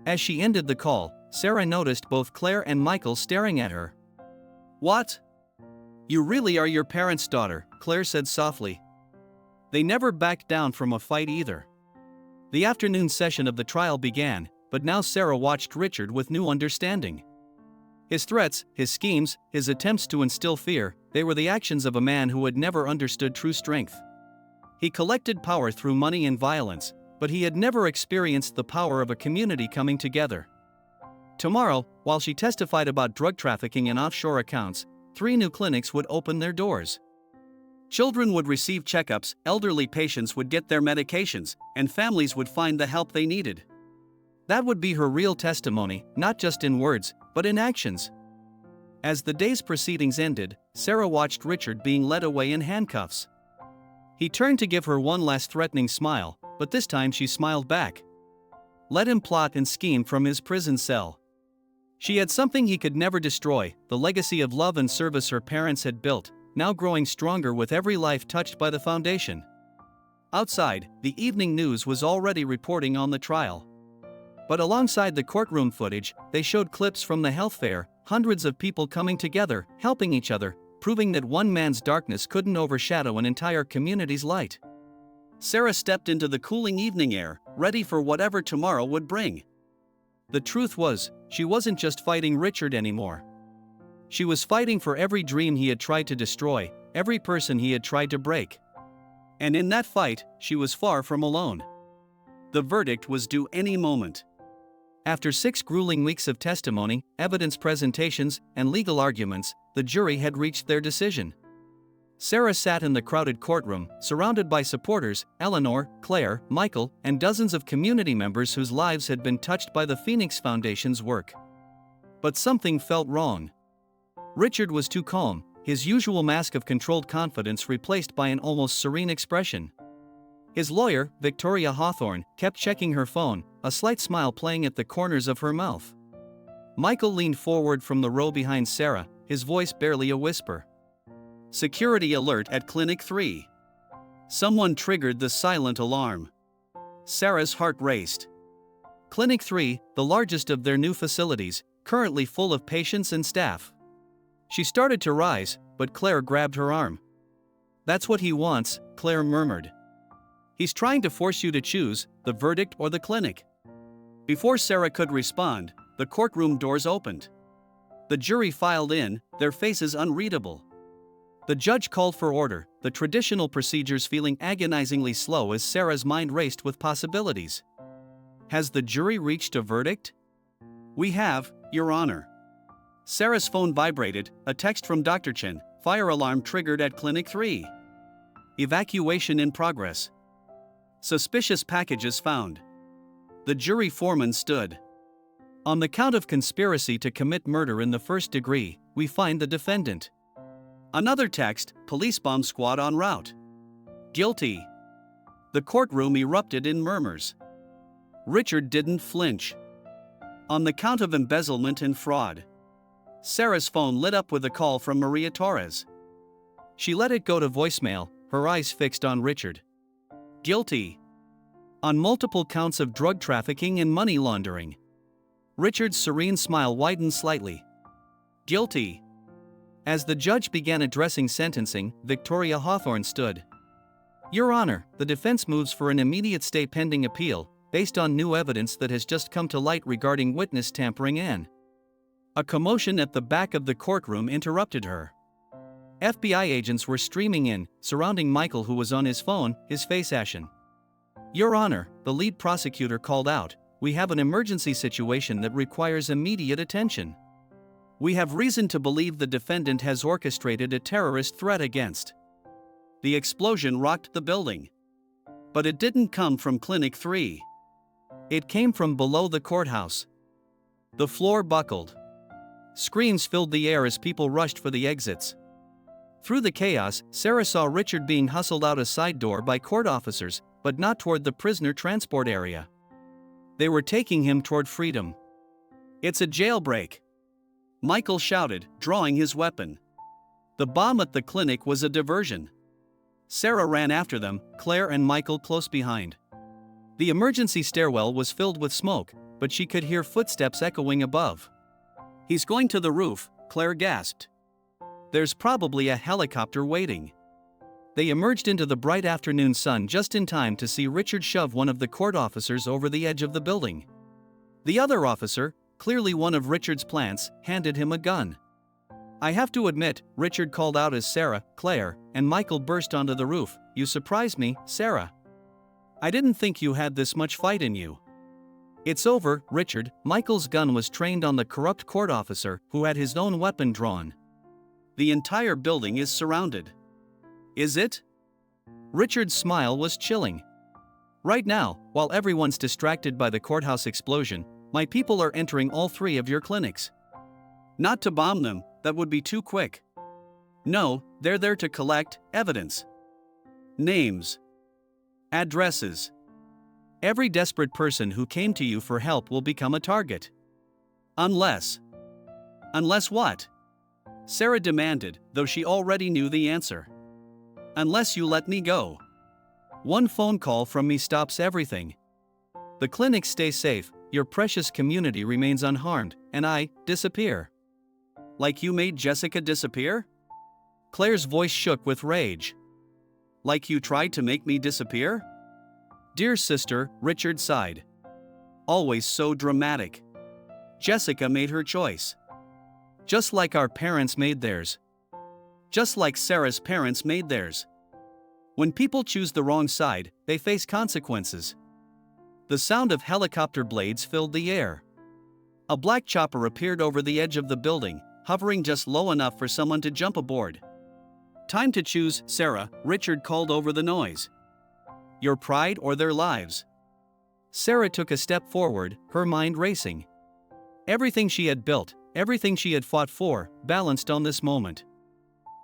As she ended the call, Sarah noticed both Claire and Michael staring at her. "What? You really are your parents' daughter," Claire said softly. They never backed down from a fight either. The afternoon session of the trial began, but now Sarah watched Richard with new understanding. His threats, his schemes, his attempts to instill fear, they were the actions of a man who had never understood true strength. He collected power through money and violence, but he had never experienced the power of a community coming together. Tomorrow, while she testified about drug trafficking and offshore accounts, 3 new clinics would open their doors. Children would receive checkups, elderly patients would get their medications, and families would find the help they needed. That would be her real testimony, not just in words, but in actions. As the day's proceedings ended, Sarah watched Richard being led away in handcuffs. He turned to give her one last threatening smile, but this time she smiled back. Let him plot and scheme from his prison cell. She had something he could never destroy, the legacy of love and service her parents had built, now growing stronger with every life touched by the foundation. Outside, the evening news was already reporting on the trial. But alongside the courtroom footage, they showed clips from the health fair, hundreds of people coming together, helping each other, proving that one man's darkness couldn't overshadow an entire community's light. Sarah stepped into the cooling evening air, ready for whatever tomorrow would bring. The truth was, she wasn't just fighting Richard anymore. She was fighting for every dream he had tried to destroy, every person he had tried to break. And in that fight, she was far from alone. The verdict was due any moment. After 6 grueling weeks of testimony, evidence presentations, and legal arguments, the jury had reached their decision. Sarah sat in the crowded courtroom, surrounded by supporters, Eleanor, Claire, Michael, and dozens of community members whose lives had been touched by the Phoenix Foundation's work. But something felt wrong. Richard was too calm, his usual mask of controlled confidence replaced by an almost serene expression. His lawyer, Victoria Hawthorne, kept checking her phone, a slight smile playing at the corners of her mouth. Michael leaned forward from the row behind Sarah, his voice barely a whisper. Security alert at Clinic 3. Someone triggered the silent alarm. Sarah's heart raced. Clinic 3, the largest of their new facilities, currently full of patients and staff. She started to rise, but Claire grabbed her arm. That's what he wants, Claire murmured. He's trying to force you to choose, the verdict or the clinic. Before Sarah could respond, the courtroom doors opened. The jury filed in, their faces unreadable. The judge called for order, the traditional procedures feeling agonizingly slow as Sarah's mind raced with possibilities. Has the jury reached a verdict? We have, Your Honor. Sarah's phone vibrated, a text from Dr. Chen, fire alarm triggered at Clinic 3. Evacuation in progress. Suspicious packages found. The jury foreman stood. On the count of conspiracy to commit murder in the first degree, we find the defendant. Another text, police bomb squad en route. Guilty. The courtroom erupted in murmurs. Richard didn't flinch. On the count of embezzlement and fraud. Sarah's phone lit up with a call from Maria Torres. She let it go to voicemail, her eyes fixed on Richard. Guilty. On multiple counts of drug trafficking and money laundering. Richard's serene smile widened slightly. Guilty. As the judge began addressing sentencing, Victoria Hawthorne stood. Your Honor, the defense moves for an immediate stay pending appeal, based on new evidence that has just come to light regarding witness tampering and. A commotion at the back of the courtroom interrupted her. FBI agents were streaming in, surrounding Michael, who was on his phone, his face ashen. Your Honor, the lead prosecutor called out, we have an emergency situation that requires immediate attention. We have reason to believe the defendant has orchestrated a terrorist threat against. The explosion rocked the building. But it didn't come from Clinic 3. It came from below the courthouse. The floor buckled. Screams filled the air as people rushed for the exits. Through the chaos, Sarah saw Richard being hustled out a side door by court officers, but not toward the prisoner transport area. They were taking him toward freedom. It's a jailbreak, Michael shouted, drawing his weapon. The bomb at the clinic was a diversion. Sarah ran after them, Claire and Michael close behind. The emergency stairwell was filled with smoke, but she could hear footsteps echoing above. He's going to the roof, Claire gasped. There's probably a helicopter waiting. They emerged into the bright afternoon sun just in time to see Richard shove one of the court officers over the edge of the building. The other officer, clearly one of Richard's plants, handed him a gun. I have to admit, Richard called out as Sarah, Claire, and Michael burst onto the roof. You surprised me, Sarah. I didn't think you had this much fight in you. It's over, Richard. Michael's gun was trained on the corrupt court officer, who had his own weapon drawn. The entire building is surrounded. Is it? Richard's smile was chilling. Right now, while everyone's distracted by the courthouse explosion, my people are entering all 3 of your clinics. Not to bomb them, that would be too quick. No, they're there to collect evidence. Names. Addresses. Every desperate person who came to you for help will become a target. Unless. Unless what? Sarah demanded, though she already knew the answer. Unless you let me go. One phone call from me stops everything. The clinics stay safe, your precious community remains unharmed, and I disappear. Like you made Jessica disappear? Claire's voice shook with rage. Like you tried to make me disappear? Dear sister, Richard sighed. Always so dramatic. Jessica made her choice. Just like our parents made theirs. Just like Sarah's parents made theirs. When people choose the wrong side, they face consequences. The sound of helicopter blades filled the air. A black chopper appeared over the edge of the building, hovering just low enough for someone to jump aboard. "Time to choose, Sarah," Richard called over the noise. "Your pride or their lives?" Sarah took a step forward, her mind racing. Everything she had built, everything she had fought for, balanced on this moment.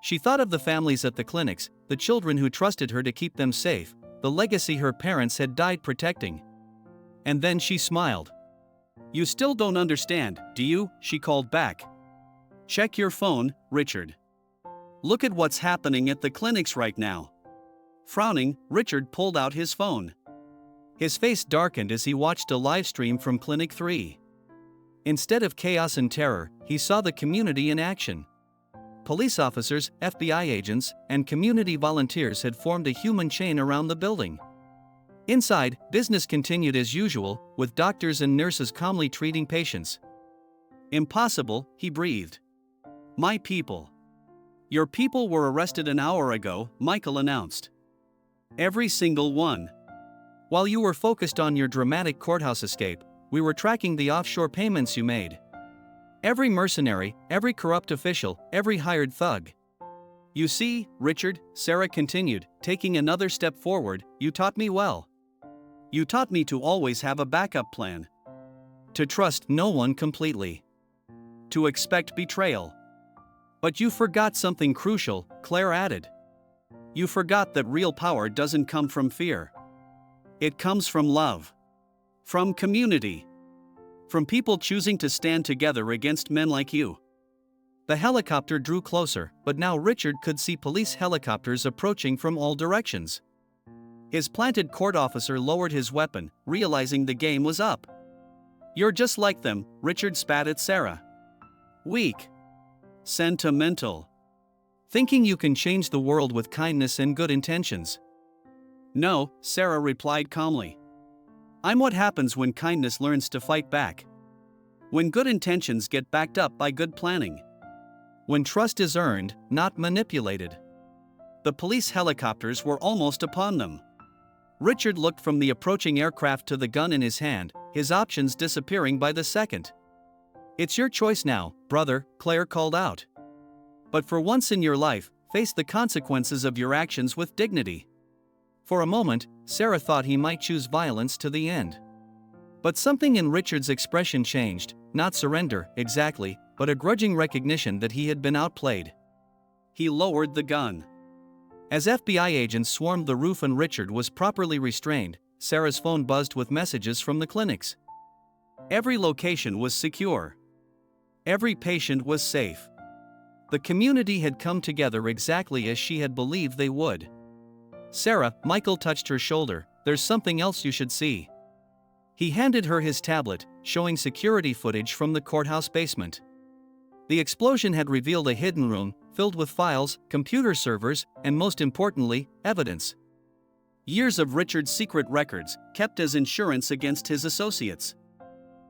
She thought of the families at the clinics, the children who trusted her to keep them safe, the legacy her parents had died protecting. And then she smiled. "You still don't understand, do you?" she called back. "Check your phone, Richard. Look at what's happening at the clinics right now." Frowning, Richard pulled out his phone. His face darkened as he watched a live stream from Clinic 3. Instead of chaos and terror, he saw the community in action. Police officers, FBI agents, and community volunteers had formed a human chain around the building. Inside, business continued as usual, with doctors and nurses calmly treating patients. "Impossible," he breathed. "My people." "Your people were arrested an hour ago," Michael announced. "Every single one. While you were focused on your dramatic courthouse escape, we were tracking the offshore payments you made. Every mercenary, every corrupt official, every hired thug. You see, Richard," Sarah continued, taking another step forward, "you taught me well. You taught me to always have a backup plan. To trust no one completely. To expect betrayal. But you forgot something crucial," Claire added. "You forgot that real power doesn't come from fear. It comes from love. From community. From people choosing to stand together against men like you." The helicopter drew closer, but now Richard could see police helicopters approaching from all directions. His planted court officer lowered his weapon, realizing the game was up. "You're just like them," Richard spat at Sarah. "Weak. Sentimental. Thinking you can change the world with kindness and good intentions." "No," Sarah replied calmly. "I'm what happens when kindness learns to fight back. When good intentions get backed up by good planning. When trust is earned, not manipulated." The police helicopters were almost upon them. Richard looked from the approaching aircraft to the gun in his hand, his options disappearing by the second. "It's your choice now, brother," Claire called out. "But for once in your life, face the consequences of your actions with dignity." For a moment, Sarah thought he might choose violence to the end. But something in Richard's expression changed, not surrender, exactly, but a grudging recognition that he had been outplayed. He lowered the gun. As FBI agents swarmed the roof and Richard was properly restrained, Sarah's phone buzzed with messages from the clinics. Every location was secure. Every patient was safe. The community had come together exactly as she had believed they would. "Sarah," Michael touched her shoulder, "there's something else you should see." He handed her his tablet, showing security footage from the courthouse basement. The explosion had revealed a hidden room, filled with files, computer servers, and most importantly, evidence. Years of Richard's secret records, kept as insurance against his associates.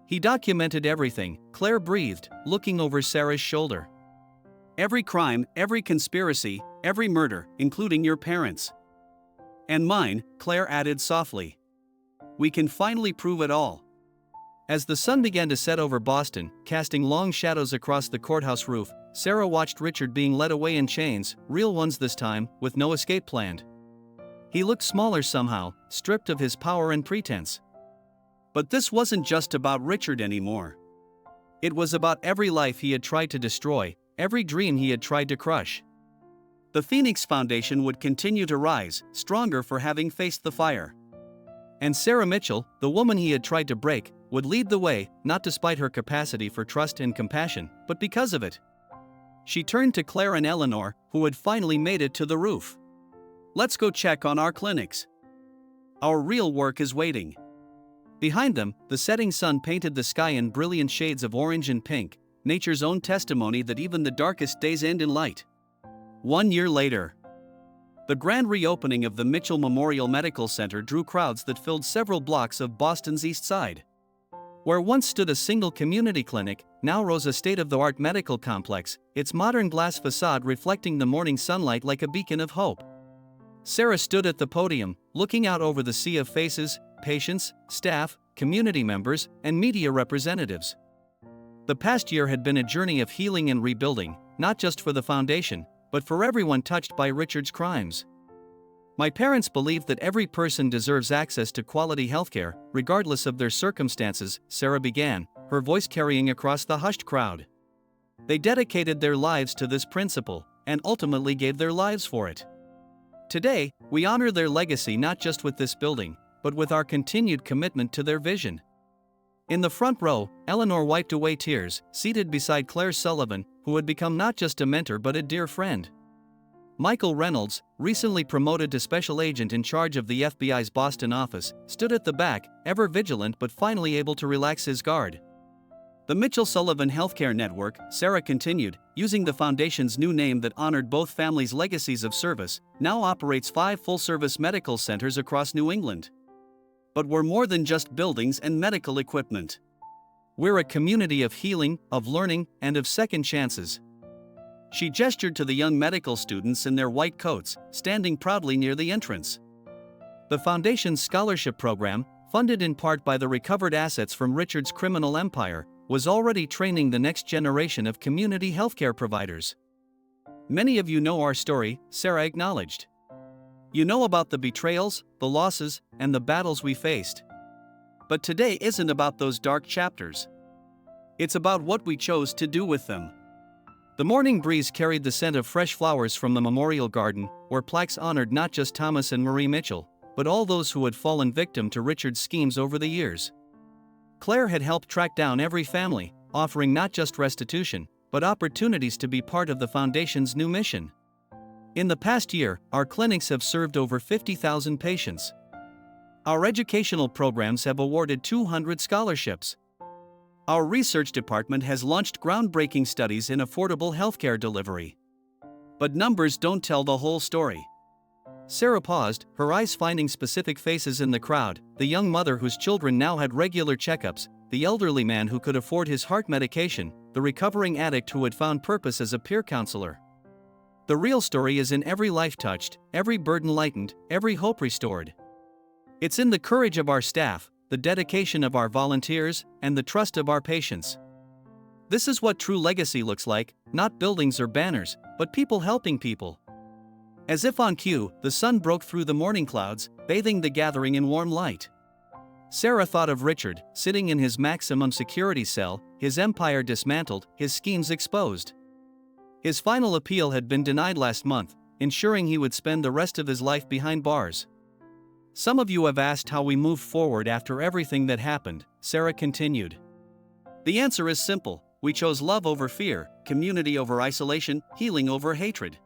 He documented everything, Claire breathed, looking over Sarah's shoulder. "Every crime, every conspiracy, every murder, including your parents." "And mine," Claire added softly. "We can finally prove it all." As the sun began to set over Boston, casting long shadows across the courthouse roof, Sarah watched Richard being led away in chains, real ones this time, with no escape planned. He looked smaller somehow, stripped of his power and pretense. But this wasn't just about Richard anymore. It was about every life he had tried to destroy, every dream he had tried to crush. The Phoenix Foundation would continue to rise, stronger for having faced the fire. And Sarah Mitchell, the woman he had tried to break, would lead the way, not despite her capacity for trust and compassion, but because of it. She turned to Claire and Eleanor, who had finally made it to the roof. "Let's go check on our clinics. Our real work is waiting." Behind them, the setting sun painted the sky in brilliant shades of orange and pink, nature's own testimony that even the darkest days end in light. 1 year later. The grand reopening of the Mitchell Memorial Medical Center drew crowds that filled several blocks of Boston's East Side. Where once stood a single community clinic, now rose a state-of-the-art medical complex, its modern glass facade reflecting the morning sunlight like a beacon of hope. Sarah stood at the podium, looking out over the sea of faces, patients, staff, community members, and media representatives. The past year had been a journey of healing and rebuilding, not just for the foundation, but for everyone touched by Richard's crimes. My parents believe that every person deserves access to quality healthcare, regardless of their circumstances, Sarah began, her voice carrying across the hushed crowd. They dedicated their lives to this principle, and ultimately gave their lives for it. Today, we honor their legacy not just with this building, but with our continued commitment to their vision. In the front row, Eleanor wiped away tears, seated beside Claire Sullivan, who had become not just a mentor but a dear friend. Michael Reynolds, recently promoted to special agent in charge of the FBI's Boston office, stood at the back, ever vigilant but finally able to relax his guard. The Mitchell-Sullivan Healthcare Network, Sarah continued, using the foundation's new name that honored both families' legacies of service, now operates 5 full-service medical centers across New England. But we're more than just buildings and medical equipment. We're a community of healing, of learning, and of second chances. She gestured to the young medical students in their white coats, standing proudly near the entrance. The Foundation's scholarship program, funded in part by the recovered assets from Richard's criminal empire, was already training the next generation of community healthcare providers. Many of you know our story, Sarah acknowledged. You know about the betrayals, the losses, and the battles we faced. But today isn't about those dark chapters. It's about what we chose to do with them. The morning breeze carried the scent of fresh flowers from the memorial garden, where plaques honored not just Thomas and Marie Mitchell, but all those who had fallen victim to Richard's schemes over the years. Claire had helped track down every family, offering not just restitution, but opportunities to be part of the Foundation's new mission. In the past year, our clinics have served over 50,000 patients. Our educational programs have awarded 200 scholarships. Our research department has launched groundbreaking studies in affordable healthcare delivery. But numbers don't tell the whole story. Sarah paused, her eyes finding specific faces in the crowd: the young mother whose children now had regular checkups, the elderly man who could afford his heart medication, the recovering addict who had found purpose as a peer counselor. The real story is in every life touched, every burden lightened, every hope restored. It's in the courage of our staff, the dedication of our volunteers, and the trust of our patients. This is what true legacy looks like, not buildings or banners, but people helping people. As if on cue, the sun broke through the morning clouds, bathing the gathering in warm light. Sarah thought of Richard, sitting in his maximum security cell, his empire dismantled, his schemes exposed. His final appeal had been denied last month, ensuring he would spend the rest of his life behind bars. Some of you have asked how we moved forward after everything that happened, Sarah continued. The answer is simple: we chose love over fear, community over isolation, healing over hatred.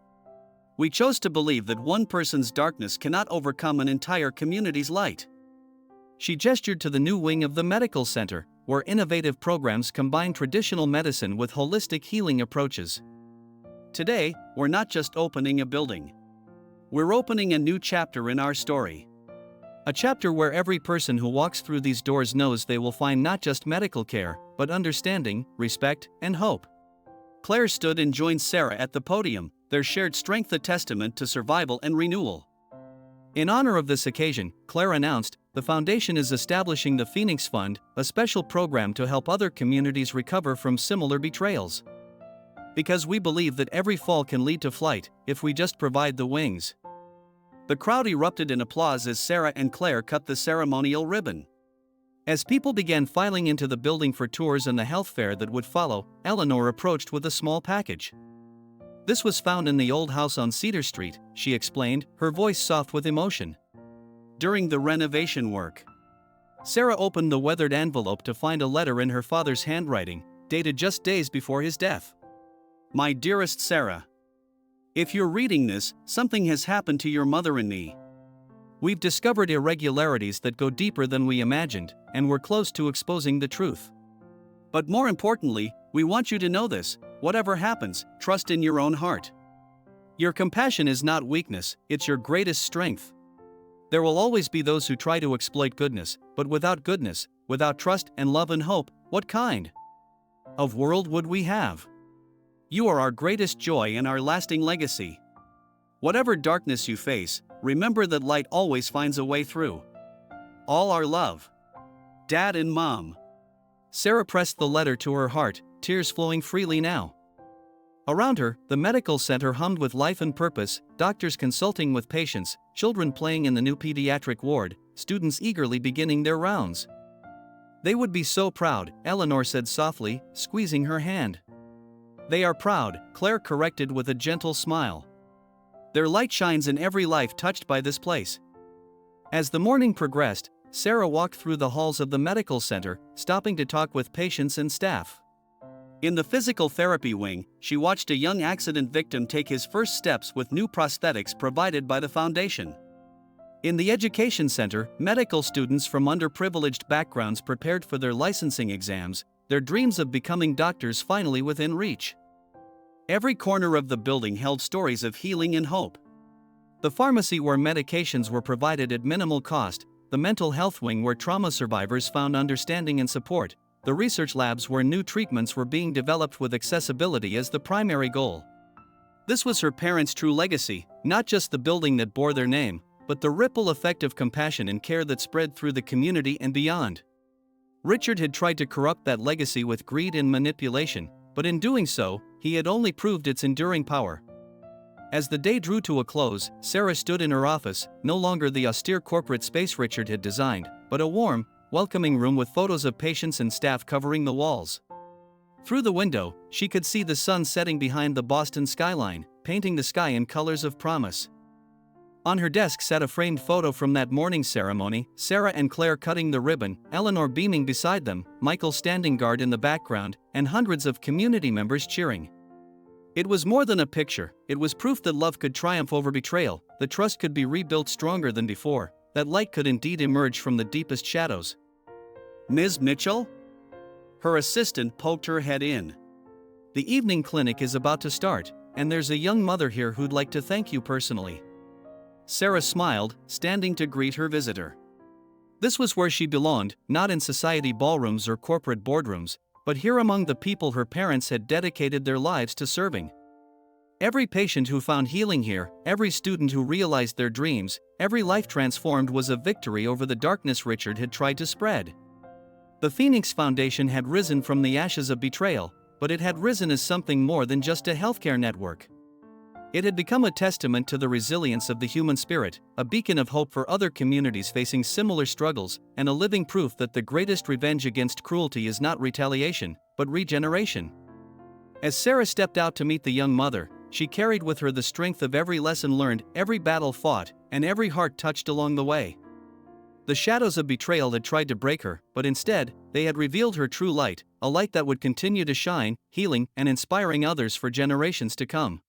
We chose to believe that one person's darkness cannot overcome an entire community's light. She gestured to the new wing of the medical center, where innovative programs combine traditional medicine with holistic healing approaches. Today, we're not just opening a building. We're opening a new chapter in our story. A chapter where every person who walks through these doors knows they will find not just medical care, but understanding, respect, and hope. Claire stood and joined Sarah at the podium, their shared strength a testament to survival and renewal. In honor of this occasion, Claire announced, the Foundation is establishing the Phoenix Fund, a special program to help other communities recover from similar betrayals. Because we believe that every fall can lead to flight, if we just provide the wings. The crowd erupted in applause as Sarah and Claire cut the ceremonial ribbon. As people began filing into the building for tours and the health fair that would follow, Eleanor approached with a small package. This was found in the old house on Cedar Street, she explained, her voice soft with emotion. During the renovation work. Sarah opened the weathered envelope to find a letter in her father's handwriting, dated just days before his death. My dearest Sarah. If you're reading this, something has happened to your mother and me. We've discovered irregularities that go deeper than we imagined, and we're close to exposing the truth. But more importantly, we want you to know this: whatever happens, trust in your own heart. Your compassion is not weakness, it's your greatest strength. There will always be those who try to exploit goodness, but without goodness, without trust and love and hope, what kind of world would we have? You are our greatest joy and our lasting legacy. Whatever darkness you face, remember that light always finds a way through. All our love. Dad and Mom. Sarah pressed the letter to her heart, tears flowing freely now. Around her, the medical center hummed with life and purpose, doctors consulting with patients, children playing in the new pediatric ward, students eagerly beginning their rounds. "They would be so proud," Eleanor said softly, squeezing her hand. "They are proud," Claire corrected with a gentle smile. "Their light shines in every life touched by this place." As the morning progressed, Sarah walked through the halls of the medical center, stopping to talk with patients and staff. In the physical therapy wing, she watched a young accident victim take his first steps with new prosthetics provided by the foundation. In the education center, medical students from underprivileged backgrounds prepared for their licensing exams, their dreams of becoming doctors finally within reach. Every corner of the building held stories of healing and hope. The pharmacy where medications were provided at minimal cost, the mental health wing where trauma survivors found understanding and support, the research labs where new treatments were being developed with accessibility as the primary goal. This was her parents' true legacy, not just the building that bore their name, but the ripple effect of compassion and care that spread through the community and beyond. Richard had tried to corrupt that legacy with greed and manipulation, but in doing so, he had only proved its enduring power. As the day drew to a close, Sarah stood in her office, no longer the austere corporate space Richard had designed, but a warm, welcoming room with photos of patients and staff covering the walls. Through the window, she could see the sun setting behind the Boston skyline, painting the sky in colors of promise. On her desk sat a framed photo from that morning ceremony, Sarah and Claire cutting the ribbon, Eleanor beaming beside them, Michael standing guard in the background, and hundreds of community members cheering. It was more than a picture, it was proof that love could triumph over betrayal, that trust could be rebuilt stronger than before, that light could indeed emerge from the deepest shadows. "Ms. Mitchell?" Her assistant poked her head in. "The evening clinic is about to start, and there's a young mother here who'd like to thank you personally." Sarah smiled, standing to greet her visitor. This was where she belonged, not in society ballrooms or corporate boardrooms, but here among the people her parents had dedicated their lives to serving. Every patient who found healing here, every student who realized their dreams, every life transformed was a victory over the darkness Richard had tried to spread. The Phoenix Foundation had risen from the ashes of betrayal, but it had risen as something more than just a healthcare network. It had become a testament to the resilience of the human spirit, a beacon of hope for other communities facing similar struggles, and a living proof that the greatest revenge against cruelty is not retaliation, but regeneration. As Sarah stepped out to meet the young mother, she carried with her the strength of every lesson learned, every battle fought, and every heart touched along the way. The shadows of betrayal had tried to break her, but instead, they had revealed her true light, a light that would continue to shine, healing and inspiring others for generations to come.